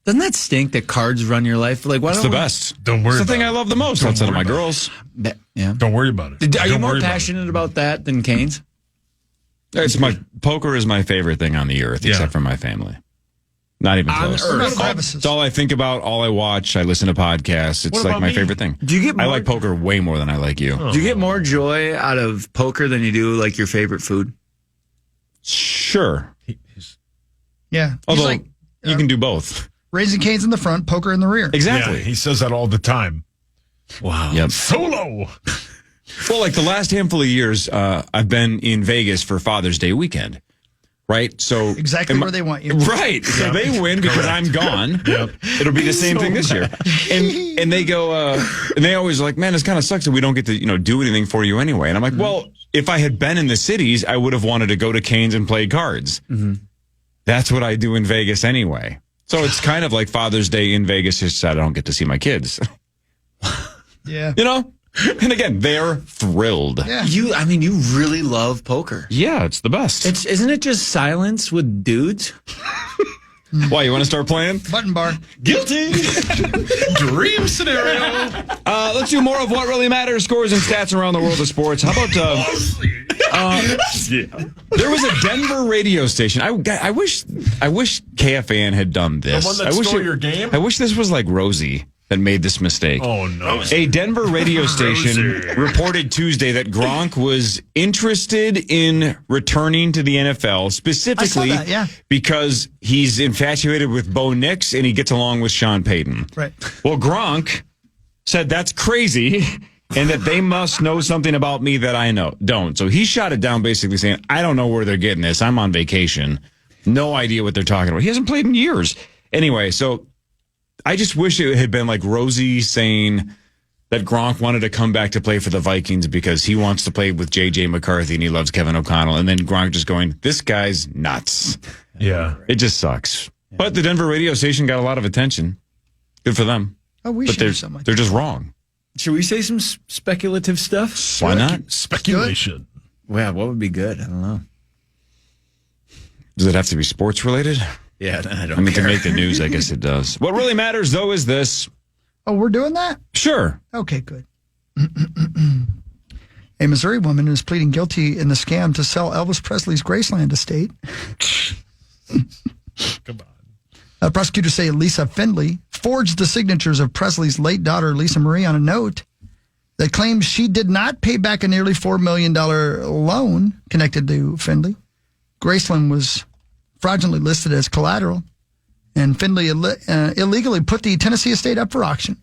doesn't that stink that cards run your life? Like, why It's don't the we- best. Don't worry It's the about thing it. I love the most outside of my girls. Yeah. Don't worry about it. Are you Don't more worry about it. passionate about that than Canes? It's poker is my favorite thing on the earth, except for my family. Not even On close. earth. It's all I think about, all I watch. I listen to podcasts. It's What like about my me? favorite thing. Do you get I more- like poker way more than I like you. Do you get more joy out of poker than you do like your favorite food? Sure. Yeah. Although He's like you can do both. Raising Cane's in the front, poker in the rear. Exactly. Yeah, he says that all the time. Wow. Yep. Solo. Well, like the last handful of years, I've been in Vegas for Father's Day weekend. Right? So Exactly where they want you. Right. So they win because I'm gone. It'll be the same thing this year. And they go, and they always like, man, this kind of sucks that we don't get to, do anything for you anyway. And I'm like, well, if I had been in the cities, I would have wanted to go to Cane's and play cards. That's what I do in Vegas anyway. So it's kind of like Father's Day in Vegas, just I don't get to see my kids. Yeah. And again, they're thrilled. Yeah. You really love poker. Yeah, it's the best. Isn't it just silence with dudes? Why, you want to start playing? Button bar. Guilty. Dream scenario. Let's do more of what really matters, scores and stats around the world of sports. How about there was a Denver radio station. I wish KFAN had done this. The one that I wish stole your game? I wish this was like Rosie that made this mistake. Oh, no. A Denver radio station Rosie. reported Tuesday that Gronk was interested in returning to the NFL, specifically I saw that, yeah. because he's infatuated with Bo Nix and he gets along with Sean Payton. Right. Well, Gronk said that's crazy and that they must know something about me that I don't. So he shot it down basically saying, I don't know where they're getting this. I'm on vacation. No idea what they're talking about. He hasn't played in years. Anyway, so I just wish it had been like Rosie saying that Gronk wanted to come back to play for the Vikings because he wants to play with J.J. McCarthy and he loves Kevin O'Connell. And then Gronk just going, this guy's nuts. Yeah. It just sucks. Yeah. But the Denver radio station got a lot of attention. Good for them. Oh, we but should they're, do something like they're just wrong. Should we say some speculative stuff? Why not? Speculation. Well, what would be good? I don't know. Does it have to be sports related? Yeah, I don't I mean, care. to make the news, I guess it does. What really matters, though, is this. Oh, we're doing that? Sure. Okay, good. A Missouri woman is pleading guilty in the scam to sell Elvis Presley's Graceland estate. Come on. Prosecutors say Lisa Findley forged the signatures of Presley's late daughter, Lisa Marie, on a note that claims she did not pay back a nearly $4 million loan connected to Findley. Graceland was fraudulently listed as collateral, and Findley illegally put the Tennessee estate up for auction.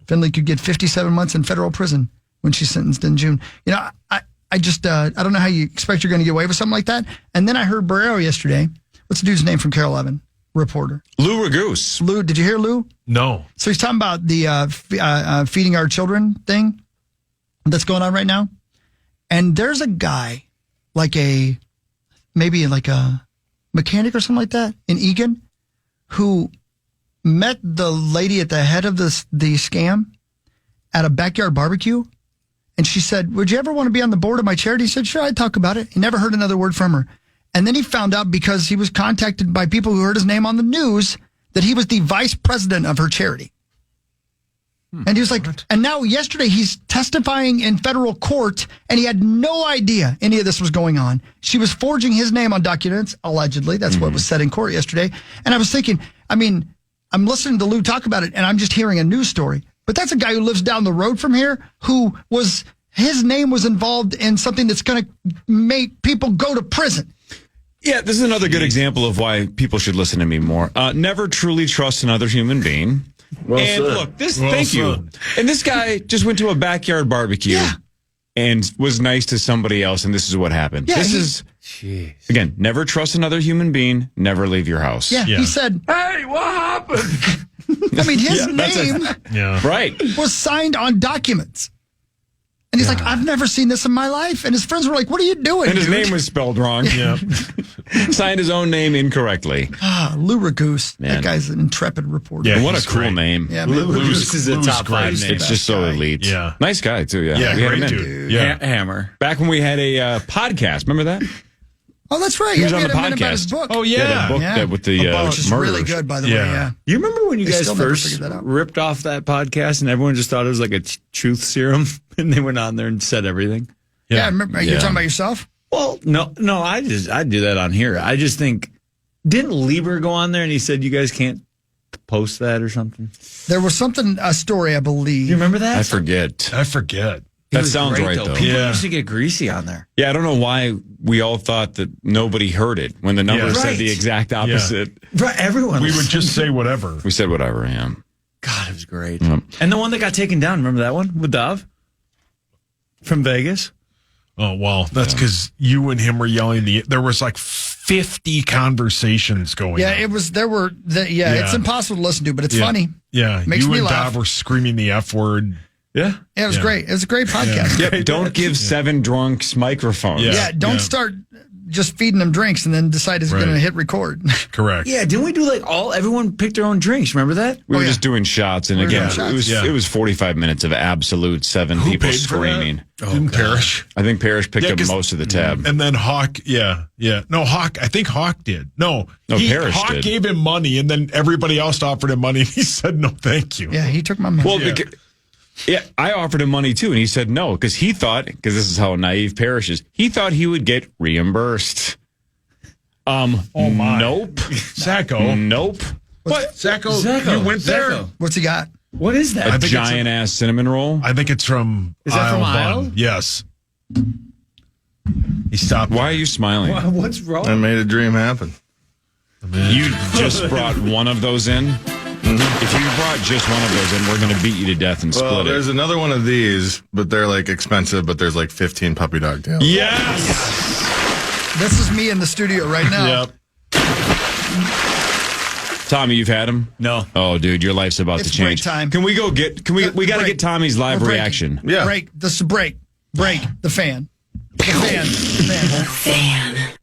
Findley could get 57 months in federal prison when she's sentenced in June. I don't know how you expect you're going to get away with something like that. And then I heard Barrero yesterday. What's the dude's name from Carol Evan? Reporter. Lou Ragoose. Lou, did you hear Lou? No. So he's talking about the feeding our children thing that's going on right now. And there's a guy, maybe like a mechanic or something like that in Eagan, who met the lady at the head of the scam at a backyard barbecue. And she said, would you ever want to be on the board of my charity? He said, sure, I'd talk about it. He never heard another word from her. And then he found out, because he was contacted by people who heard his name on the news, that he was the vice president of her charity. And he was like, and now yesterday he's testifying in federal court, and he had no idea any of this was going on. She was forging his name on documents, allegedly. That's what was said in court yesterday. And I was thinking, I'm listening to Lou talk about it, and I'm just hearing a news story. But that's a guy who lives down the road from here, his name was involved in something that's going to make people go to prison. Yeah, this is another good example of why people should listen to me more. Never truly trust another human being. Well and said. look, Well said. you. And this guy just went to a backyard barbecue and was nice to somebody else, and this is what happened. Yeah, Again, never trust another human being, never leave your house. Yeah, he said, Hey, what happened? his name right. was signed on documents. And he's like, I've never seen this in my life. And his friends were like, what are you doing, And his dude? name was spelled wrong. Yeah. Signed his own name incorrectly. Lou Ragoose. Man. That guy's an intrepid reporter. Yeah, what a cool name. Yeah, man. Lou's is a top 5 name. It's just so elite. Yeah. Nice guy, too. Yeah, Yeah, we had great him in. dude. Yeah. Hammer. Back when we had a podcast. Remember that? Oh, that's right. He was we on had the a minute about his podcast. book. Oh, that book that with the which is murders. really good, by the way. Yeah. You remember when you They guys still never first figured that out. ripped off that podcast and everyone just thought it was like a truth serum and they went on there and said everything? Yeah, I remember. You're talking about yourself? Well, no, I do that on here. I just think, didn't Lieber go on there and he said you guys can't post that or something? There was a story, I believe. You remember that? I forget. That sounds great, right, though. though. People used to get greasy on there. Yeah, I don't know why we all thought that nobody heard it when the numbers said the exact opposite. Right, everyone. We would just say whatever. We said whatever, yeah. God, it was great. Yep. And the one that got taken down, remember that one with Dov from Vegas? Oh, well, that's because you and him were yelling. There was like 50 conversations going on. It's impossible to listen to, but it's funny. Yeah, Makes you me and laugh. Dov were screaming the F word. Yeah. Yeah, it was great. It was a great podcast. Yeah, don't give 7 drunks microphones. Yeah, don't start just feeding them drinks and then decide it's going to hit record. Correct. Yeah, didn't we do everyone picked their own drinks? Remember that? We were just doing shots, and again, doing shots. it was 45 minutes of absolute 7 people paid for that? screaming. Didn't Parrish? I think Parrish picked up 'cause- most of the tab. And then Hawk, No, Hawk, I think Hawk did. No, Parrish Hawk did. gave him money, and then everybody else offered him money, and he said, no, thank you. Yeah, he took my money. Well, I offered him money too, and he said no because he thought, because this is how naive Parrish is, he thought he would get reimbursed. Oh my. Nope. Zacco. Nope. What? Zacco, you went there? Zacco. What's he got? What is that? A giant ass cinnamon roll. I think it's from Is that from Isle? Bun. Yes. He stopped. Why are you smiling? What's wrong? I made a dream happen. You just brought one of those in? If you brought just one of those in, we're going to beat you to death and split Well, it. there's another one of these, but they're like expensive, but there's like 15 puppy dog tails. Yes! This is me in the studio right now. Yep. Tommy, you've had him? No. Oh, dude, your life's about It's to change. break time. Can we go get, we got to Break. get Tommy's live We're breaking. reaction. Yeah. Break. This is break. Break. The fan. The fan. The fan. Fan.